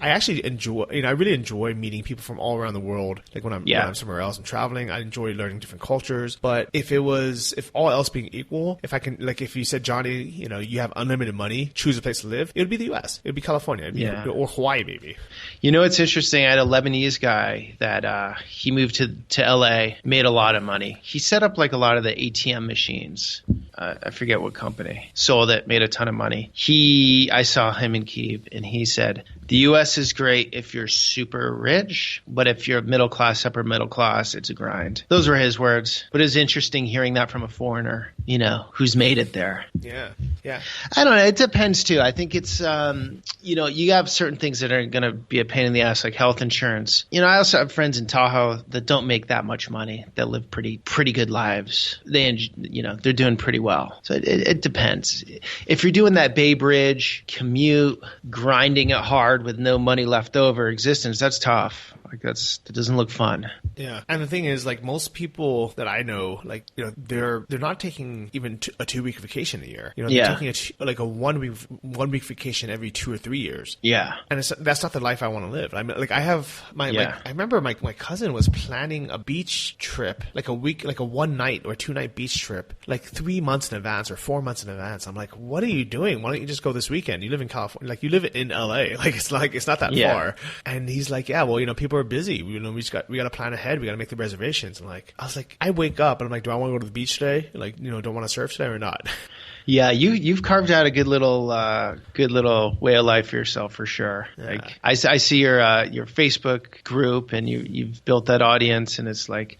actually enjoy, I really enjoy meeting people from all around the world. Like when I'm somewhere else and traveling, I enjoy learning different cultures. But if all else being equal, if you said, Johnny, you have unlimited money, choose a place to live, it would be the US. It would be California. Or Hawaii, maybe. It's interesting. I had a Lebanese guy that he moved to LA, made a lot of money. He set up like a lot of the ATM machines. I forget what company. Sold it, made a ton of money. I saw him in Kyiv, and he said, the U.S. is great if you're super rich, but if you're middle class, upper middle class, it's a grind. Those were his words. But it's interesting hearing that from a foreigner, who's made it there. Yeah. I don't know. It depends, too. I think it's, you have certain things that are going to be a pain in the ass, like health insurance. I also have friends in Tahoe that don't make that much money, that live pretty good lives. They're doing pretty well. So it depends. If you're doing that Bay Bridge commute, grinding it hard with no money left over existence, that's tough. Like that doesn't look fun. Yeah. And the thing is, like, most people that I know, like, they're not taking even a 2-week vacation a year. They're taking a 1 week vacation every 2 or 3 years. Yeah. And that's not the life I want to live. I mean, like, I have I remember my cousin was planning a beach trip, like a week, like a 1 night or 2 night beach trip, like 3 months in advance or 4 months in advance. I'm like, what are you doing? Why don't you just go this weekend? You live in California, like you live in LA. Like it's not that far. And he's like, yeah, well, people are busy. We got to plan ahead. We got to make the reservations. And I was like, I wake up and I'm like, do I want to go to the beach today? Like, don't want to surf today or not? Yeah, you've carved out a good little way of life for yourself for sure. Yeah. Like I see your Facebook group, and you've built that audience, and it's like,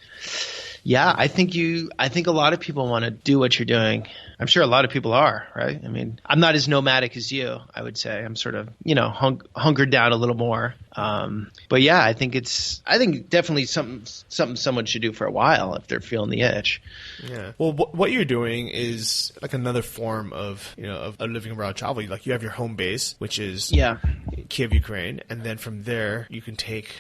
yeah, I think a lot of people want to do what you're doing. I'm sure a lot of people are, right? I mean, I'm not as nomadic as you, I would say. I'm sort of, hunkered down a little more. But yeah, I think definitely something someone should do for a while if they're feeling the itch. Yeah. Well, what you're doing is like another form of, of living abroad travel. Like you have your home base, which is Kyiv, Ukraine. And then from there you can take,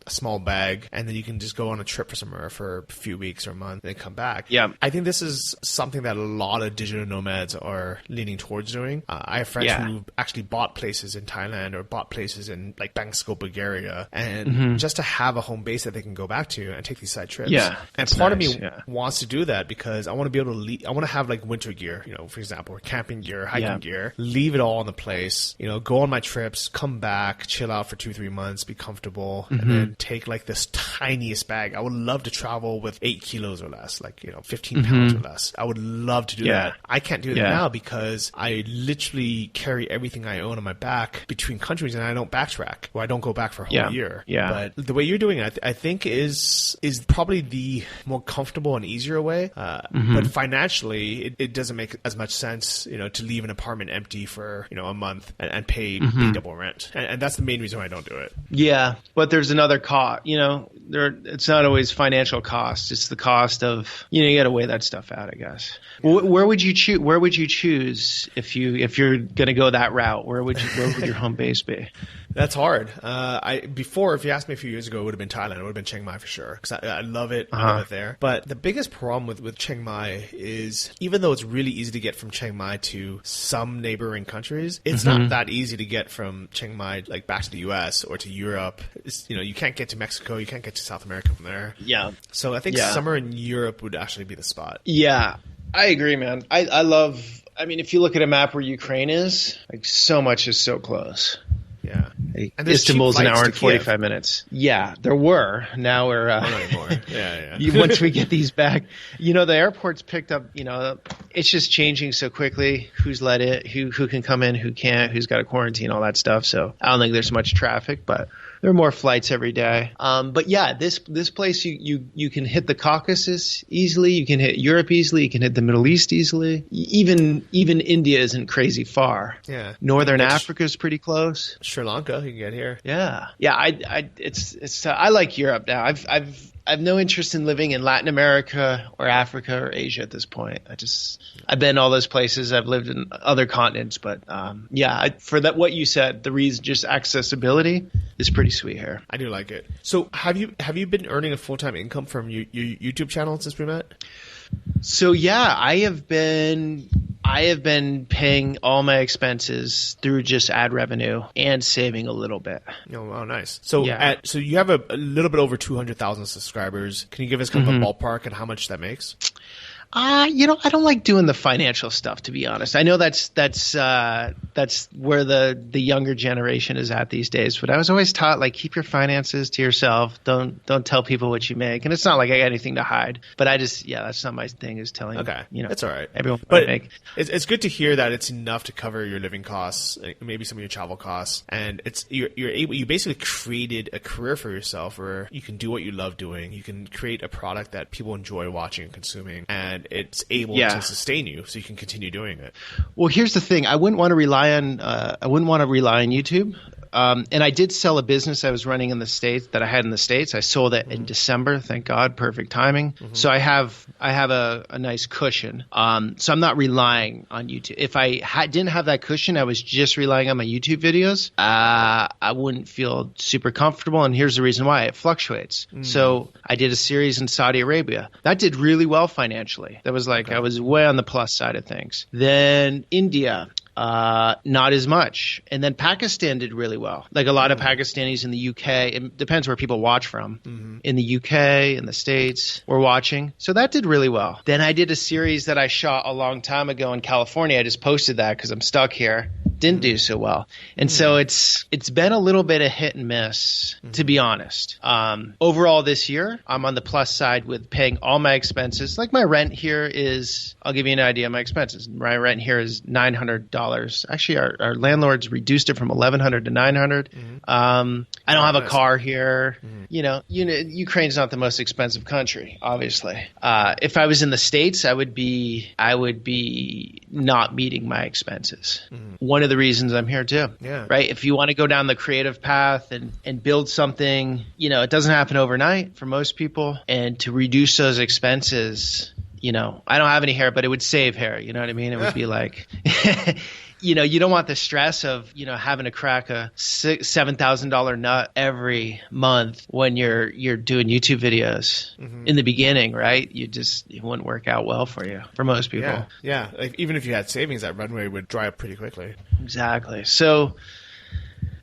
a small bag, and then you can just go on a trip for somewhere for a few weeks or a month and then come back. Yeah. I think this is something that a lot of digital nomads are leaning towards doing. I have friends who actually bought places in Thailand or bought places in like Bangkok, Bulgaria, and just to have a home base that they can go back to and take these side trips. Yeah. And part of me wants to do that because I want to be able to I want to have like winter gear, for example, or camping gear, hiking gear, leave it all in the place, go on my trips, come back, chill out for 2-3 months, be comfortable, and then take like this tiniest bag. I would love to travel with 8 kilos or less, like 15 pounds or less. I would love to do that. I can't do that now because I literally carry everything I own on my back between countries, and I don't backtrack, or I don't go back for a whole year. But the way you're doing it, I think is probably the more comfortable and easier way. But financially, it doesn't make as much sense, to leave an apartment empty for a month and pay double rent, and that's the main reason why I don't do it. Yeah, but there's another cost. It's not always financial cost. It's the cost of you got to weigh that stuff out, I guess. Yeah. Where would you choose if you're going to go that route? Where would your home base be? That's hard. If you asked me a few years ago, it would have been Thailand. It would have been Chiang Mai for sure, because I love it. I love it there. But the biggest problem with Chiang Mai is, even though it's really easy to get from Chiang Mai to some neighboring countries, it's not that easy to get from Chiang Mai like back to the US or to Europe. You can't get to Mexico. You can't get to South America from there. Yeah. So I think summer in Europe would actually be the spot. Yeah, I agree, man. I love. I mean, if you look at a map where Ukraine is, like so much is so close. Yeah. And there's Istanbul's cheap an hour and flights to 45 minutes. Yeah, there were. Now we're Not anymore. Yeah. once we get these back, the airport's picked up. It's just changing so quickly. Who's let it? Who can come in? Who can't? Who's got to quarantine? All that stuff. So I don't think there's much traffic, but there are more flights every day. But yeah, this place you can hit the Caucasus easily. You can hit Europe easily. You can hit the Middle East easily. Even India isn't crazy far. Yeah. Northern Africa is pretty close. Sri Lanka, you can get here. Yeah. I like Europe now. I've no interest in living in Latin America or Africa or Asia at this point. I've been all those places. I've lived in other continents, but for that, what you said, the reason, just accessibility is pretty sweet here. I do like it. So have you been earning a full-time income from your YouTube channel since we met? So yeah, I have been paying all my expenses through just ad revenue and saving a little bit. Oh, nice. So yeah. So you have a little bit over 200,000 subscribers. Can you give us kind of a ballpark and how much that makes? I don't like doing the financial stuff, to be honest. I know that's where the younger generation is at these days. But I was always taught, like, keep your finances to yourself. Don't tell people what you make. And it's not like I got anything to hide. But that's not my thing, is telling. Okay, that's all right. Everyone, but it's good to hear that it's enough to cover your living costs, maybe some of your travel costs, and you basically created a career for yourself where you can do what you love doing. You can create a product that people enjoy watching and consuming, and it's able to sustain you, so you can continue doing it. Well, here's the thing: I wouldn't want to rely on YouTube. And I did sell a business I was running in the States that I had in the States. I sold it in December, thank God, perfect timing. So I have a nice cushion. So I'm not relying on YouTube. If I didn't have that cushion, I was just relying on my YouTube videos, I wouldn't feel super comfortable. And here's the reason why: it fluctuates. So I did a series in Saudi Arabia. That did really well financially. That was I was way on the plus side of things. Then India. Not as much. And then Pakistan did really well. Like a lot of Pakistanis in the UK, it depends where people watch from. In the UK, in the States, we're watching. So that did really well. Then I did a series that I shot a long time ago in California. I just posted that because I'm stuck here. Didn't do so well. And so it's been a little bit of hit and miss, to be honest. Overall this year, I'm on the plus side with paying all my expenses. Like my rent here is, I'll give you an idea of my expenses. My rent here is $900. Actually, our landlords reduced it from $1,100 to $900. I don't have a car here. Ukraine's not the most expensive country, obviously. If I was in the States, I would be not meeting my expenses. One of the reasons I'm here too. Yeah. Right? If you want to go down the creative path and build something, it doesn't happen overnight for most people. And to reduce those expenses, I don't have any hair, but it would save hair. You know what I mean? It would be like, you don't want the stress of, having to crack a $7,000 nut every month when you're doing YouTube videos in the beginning, right? It wouldn't work out well for you, for most people. Yeah. Like, even if you had savings, that runway would dry up pretty quickly. Exactly. So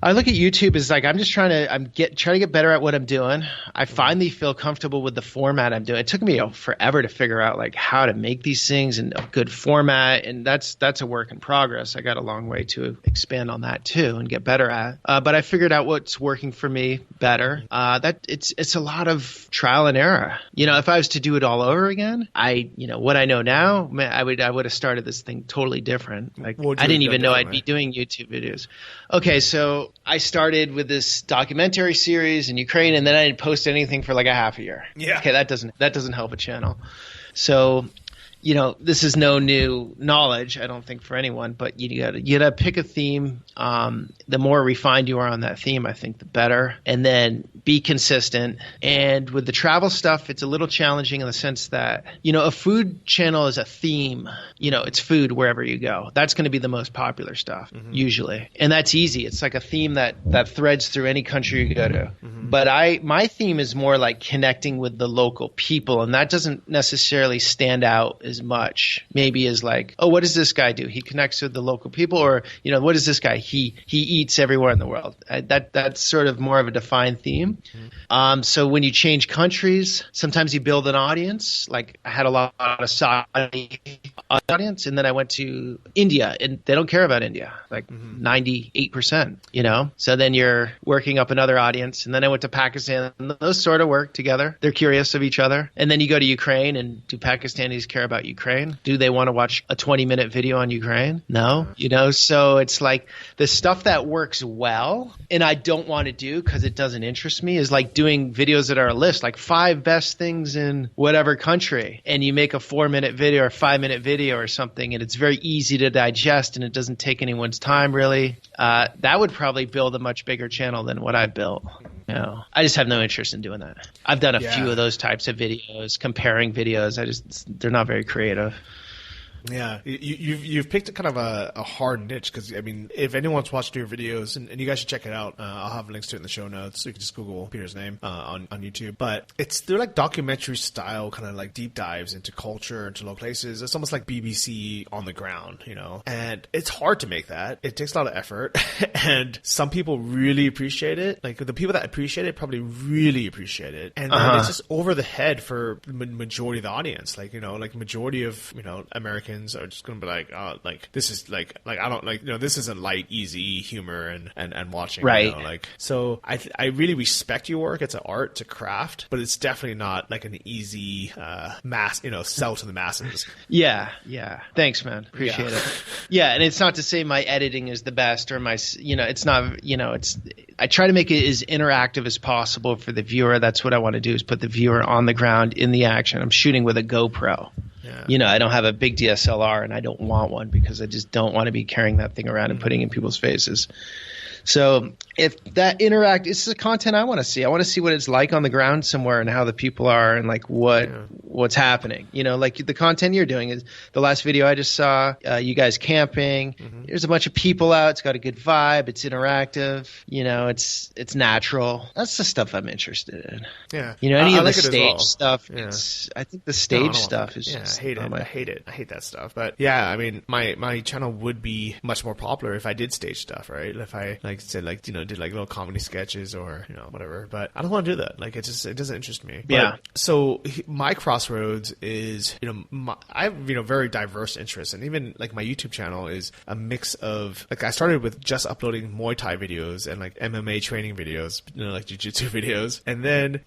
I look at YouTube as like I'm just trying to get better at what I'm doing. I finally feel comfortable with the format I'm doing. It took me forever to figure out like how to make these things in a good format, and that's a work in progress. I got a long way to expand on that too and get better at. But I figured out what's working for me better. That it's a lot of trial and error. If I was to do it all over again, what I know now, man, I would have started this thing totally different. Like I didn't even know I'd be doing YouTube videos. Okay, so I started with this documentary series in Ukraine, and then I didn't post anything for like a half a year. Yeah. Okay, that doesn't help a channel. So, this is no new knowledge, I don't think, for anyone, but you gotta pick a theme. The more refined you are on that theme, I think the better. And then be consistent. And with the travel stuff, it's a little challenging in the sense that, a food channel is a theme. It's food wherever you go. That's going to be the most popular stuff, usually. And that's easy. It's like a theme that threads through any country you go to. But my theme is more like connecting with the local people, and that doesn't necessarily stand out as much. Maybe as like, oh, what does this guy do? He connects with the local people, or what is this guy? He eats everywhere in the world. That's sort of more of a defined theme. So when you change countries, sometimes you build an audience. Like I had a lot of Saudi audience, and then I went to India, and they don't care about India, like 98%. So then you're working up another audience, and then I went to Pakistan, and those sort of work together. They're curious of each other. And then you go to Ukraine, and do Pakistanis care about Ukraine? Do they want to watch a 20-minute video on Ukraine? No. So it's like the stuff that works well and I don't want to do because it doesn't interest me is like doing videos that are a list, like 5 best things in whatever country, and you make a 4-minute video or 5-minute video or something, and it's very easy to digest and it doesn't take anyone's time really. That would probably build a much bigger channel than what I built. I just have no interest in doing that. I've done a few of those types of videos, comparing videos. They're not very creative. Yeah, you've picked a kind of a hard niche because, I mean, if anyone's watched your videos, and you guys should check it out, I'll have links to it in the show notes, so you can just Google Peter's name on YouTube. But they're like documentary style kind of like deep dives into culture, into local places. It's almost like BBC on the ground, and it's hard to make that. It takes a lot of effort, and some people really appreciate it. Like the people that appreciate it probably really appreciate it, and then it's just over the head for the majority of the audience. Like like majority of Americans are just going to be like, oh, like this is like I don't like this isn't light, easy humor and watching, right? So I really respect your work. It's an art, it's a craft, but it's definitely not like an easy mass sell to the masses. Yeah. Thanks, man. Appreciate it. Yeah, and it's not to say my editing is the best or my it's not it's I try to make it as interactive as possible for the viewer. That's what I want to do is put the viewer on the ground in the action. I'm shooting with a GoPro. I don't have a big DSLR, and I don't want one because I just don't want to be carrying that thing around and putting it in people's faces. So if that it's the content I want to see. I want to see what it's like on the ground somewhere and how the people are and like what's happening. Like the content you're doing is the last video I just saw, you guys camping. There's a bunch of people out. It's got a good vibe. It's interactive. It's natural. That's the stuff I'm interested in. Yeah. Any of like the stage well. stuff. Yeah. I think the stage stuff is just. I hate it. I hate that stuff. But yeah, I mean, my channel would be much more popular if I did stage stuff, right? If I did like little comedy sketches or whatever, but I don't want to do that. Like it doesn't interest me. But, so my crossroads is I have very diverse interests, and even like my YouTube channel is a mix of like I started with just uploading Muay Thai videos and like MMA training videos, like jiu-jitsu videos, and then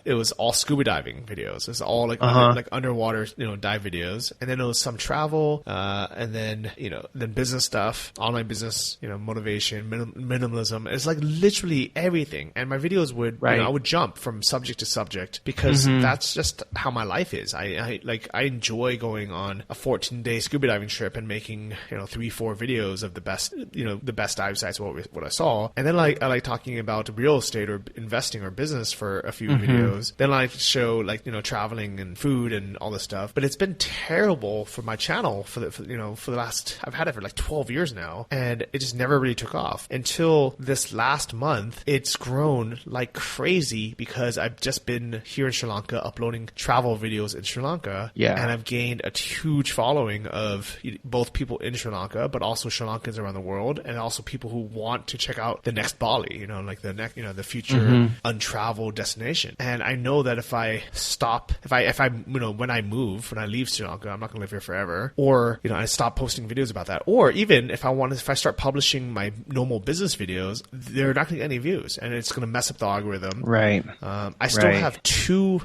it was all scuba diving videos. It's all like like underwater dive videos, and then it was some travel, and then then business stuff, online business, motivation, minimalism. It's like literally everything, and my videos would I would jump from subject to subject because that's just how my life is. I enjoy going on a 14-day scuba diving trip and making 3-4 videos of the best dive sites, what I saw, and then I like talking about real estate or investing or business for a few videos. Then I show traveling and food and all this stuff. But it's been terrible for my channel for the last, I've had it for like 12 years now, and it just never really took off until this last month. It's grown like crazy because I've just been here in Sri Lanka uploading travel videos in Sri Lanka, and I've gained a huge following of both people in Sri Lanka, but also Sri Lankans around the world, and also people who want to check out the next Bali, like the next, the future untraveled destination. And I know that if I stop, if I when I move, when I leave Sri Lanka, I'm not going to live here forever, or I stop posting videos about that, or even if I start publishing my normal business videos, they're not going to get any views, and it's going to mess up the algorithm. Right. I still have 2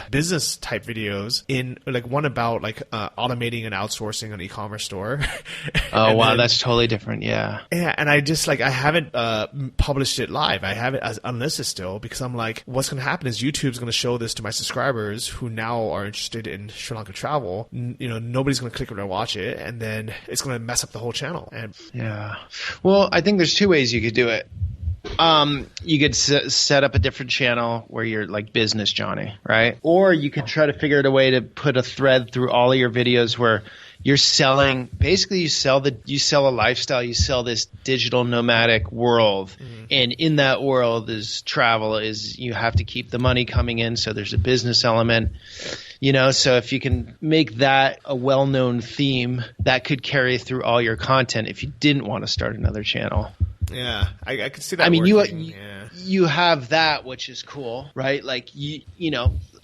business type videos in, like one about automating and outsourcing an e-commerce store. Oh wow, that's totally different. Yeah. Yeah, and I just I haven't published it live. I have it as unlisted still because I'm like, what's going to happen is YouTube's going to show this to my subscribers who now are interested in Sri Lanka travel. Nobody's going to click or watch it, and then it's going to mess up the whole channel. And yeah. Well, I think there's 2 ways you could do it. You could set up a different channel where you're like business Johnny, right? Or you could try to figure out a way to put a thread through all of your videos where you're selling, basically you sell a lifestyle, you sell this digital nomadic world. And in that world is travel, is you have to keep the money coming in. So there's a business element, so if you can make that a well-known theme, that could carry through all your content if you didn't want to start another channel. Yeah, I could see that. I mean, working. you have that, which is cool, right? Like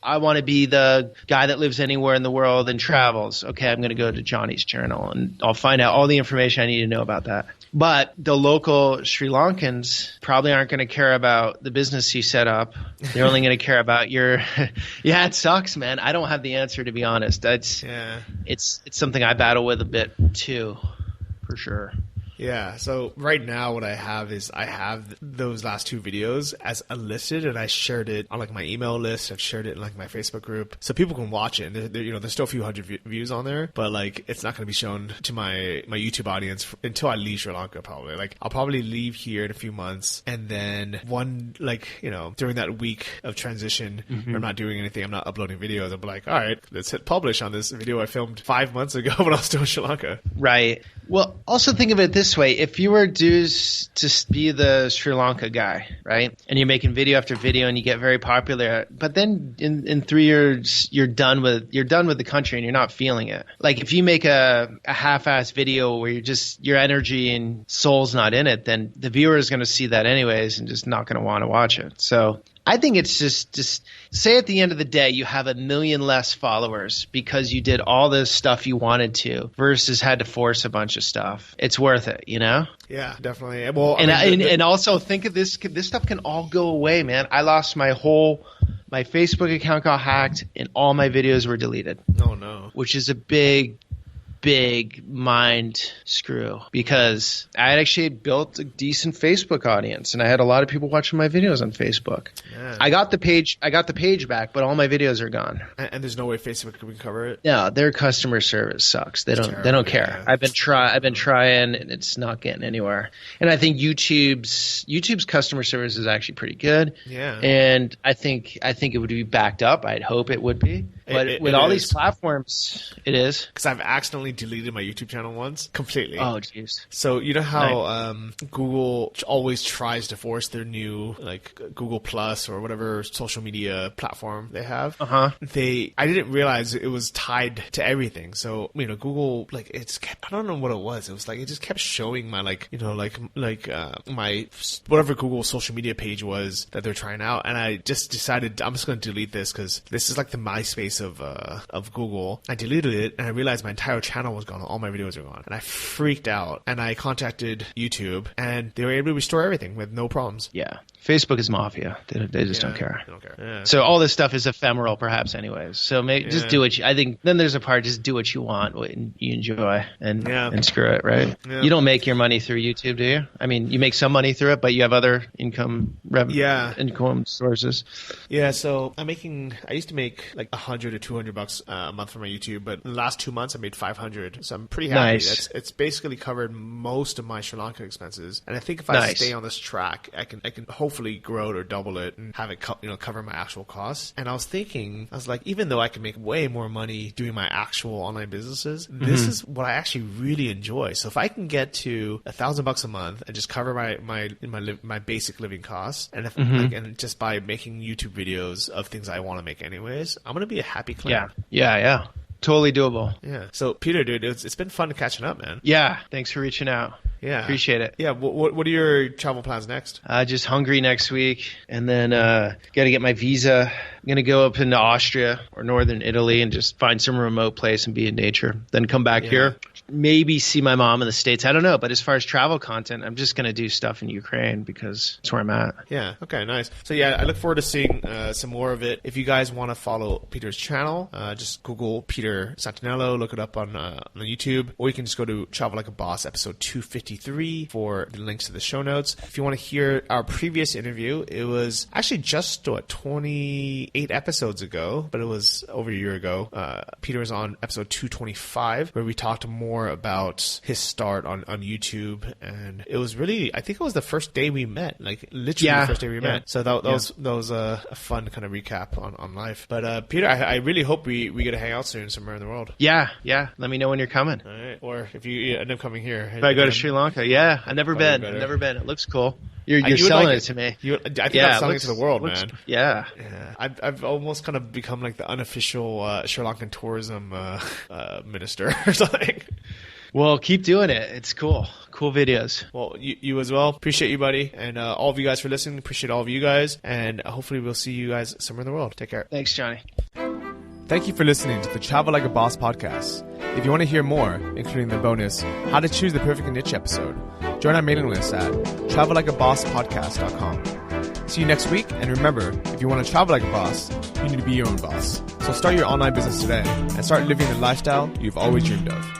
I want to be the guy that lives anywhere in the world and travels. Okay, I'm going to go to Johnny's channel and I'll find out all the information I need to know about that. But the local Sri Lankans probably aren't going to care about the business you set up. They're only going to care about your – yeah, it sucks, man. I don't have the answer, to be honest. It's something I battle with a bit too, for sure. Yeah, so right now what I have is I have those last 2 videos as unlisted, and I shared it on like my email list. I've shared it in like my Facebook group, so people can watch it. And there's still a few hundred views on there, but like it's not going to be shown to my YouTube audience until I leave Sri Lanka. Probably like I'll probably leave here in a few months, and then during that week of transition, where I'm not doing anything, I'm not uploading videos. I'll be like, all right, let's hit publish on this video I filmed 5 months ago when I was still in Sri Lanka. Right. Well, also think of it this way. If you were to be the Sri Lanka guy, right, and you're making video after video and you get very popular, but then in 3 years you're done with the country and you're not feeling it. Like if you make a half-assed video where your energy and soul's not in it, then the viewer is going to see that anyways and just not going to want to watch it. So I think it's just say at the end of the day you have 1 million less followers because you did all this stuff you wanted to versus had to force a bunch of stuff. It's worth it, Yeah, definitely. Well, and also think of this stuff can all go away, man. I lost my Facebook account got hacked and all my videos were deleted. Oh no. Which is a big mind screw because I had actually built a decent Facebook audience and I had a lot of people watching my videos on Facebook. Yeah. I got the page back, but all my videos are gone. And there's no way Facebook can recover it? No, their customer service sucks. They don't care. Yeah. I've been trying and it's not getting anywhere. And I think YouTube's customer service is actually pretty good. Yeah. And I think it would be backed up. I'd hope it would be. But with all these platforms, it is. Because I've accidentally deleted my YouTube channel once completely. Oh, jeez. So you know how Google always tries to force their new like Google Plus or whatever social media platform they have. Uh-huh. I didn't realize it was tied to everything. So Google like I don't know what it was. It was like it just kept showing my my whatever Google social media page was that they're trying out, and I just decided I'm just going to delete this because this is like the MySpace of Google. I deleted it and I realized my entire channel was gone. All my videos were gone. And I freaked out and I contacted YouTube and they were able to restore everything with no problems. Yeah. Facebook is mafia. They just don't care. They don't care. Yeah. So all this stuff is ephemeral perhaps anyways. So just do I think then there's a part, just do what you want, what you enjoy and screw it, right? Yeah. You don't make your money through YouTube, do you? I mean, you make some money through it, but you have other income sources. Yeah. So I used to make like $100 to $200 a month from my YouTube, but in the last 2 months I made $500. So I'm pretty happy. Nice. It's basically covered most of my Sri Lanka expenses. And I think if I stay on this track, I can hopefully grow it or double it and have it cover my actual costs. And I was like, even though I can make way more money doing my actual online businesses, this is what I actually really enjoy. So if I can get to $1,000 a month and just cover my basic living costs, and and just by making YouTube videos of things I want to make anyways, I'm gonna be a happy client. Yeah. Totally doable. Yeah. So Peter, dude, it's been fun catching up, man. Yeah. Thanks for reaching out. Yeah. Appreciate it. Yeah. What are your travel plans next? Just Hungary next week, and then got to get my visa. I'm going to go up into Austria or northern Italy and just find some remote place and be in nature. Then come back here. Maybe see my mom in the States. I don't know. But as far as travel content, I'm just going to do stuff in Ukraine because that's where I'm at. Yeah. Okay, nice. So yeah, I look forward to seeing some more of it. If you guys want to follow Peter's channel, just Google Peter Santenello, look it up on YouTube, or you can just go to Travel Like a Boss episode 253 for the links to the show notes. If you want to hear our previous interview, it was actually just 28 episodes ago, but it was over a year ago. Peter was on episode 225 where we talked more more about his start on YouTube. And it was really, I think it was the first day we met, like literally the first day we met. So that was a fun kind of recap on life. But Peter, I really hope we get to hang out soon somewhere in the world. Yeah. Let me know when you're coming. All right. Or if you end up coming here. If I go to Sri Lanka, I've never been. It looks cool. You're selling it to me. I think I'm selling it to the world, man. Yeah. I've almost kind of become like the unofficial Sri Lankan tourism minister or something. Well, keep doing it. It's cool. Cool videos. Well, you as well. Appreciate you, buddy. And all of you guys for listening. Appreciate all of you guys. And hopefully we'll see you guys somewhere in the world. Take care. Thanks, Johnny. Thank you for listening to the Travel Like a Boss podcast. If you want to hear more, including the bonus, How to Choose the Perfect Niche episode, join our mailing list at travellikeabosspodcast.com. See you next week, and remember, if you want to travel like a boss, you need to be your own boss. So start your online business today and start living the lifestyle you've always dreamed of.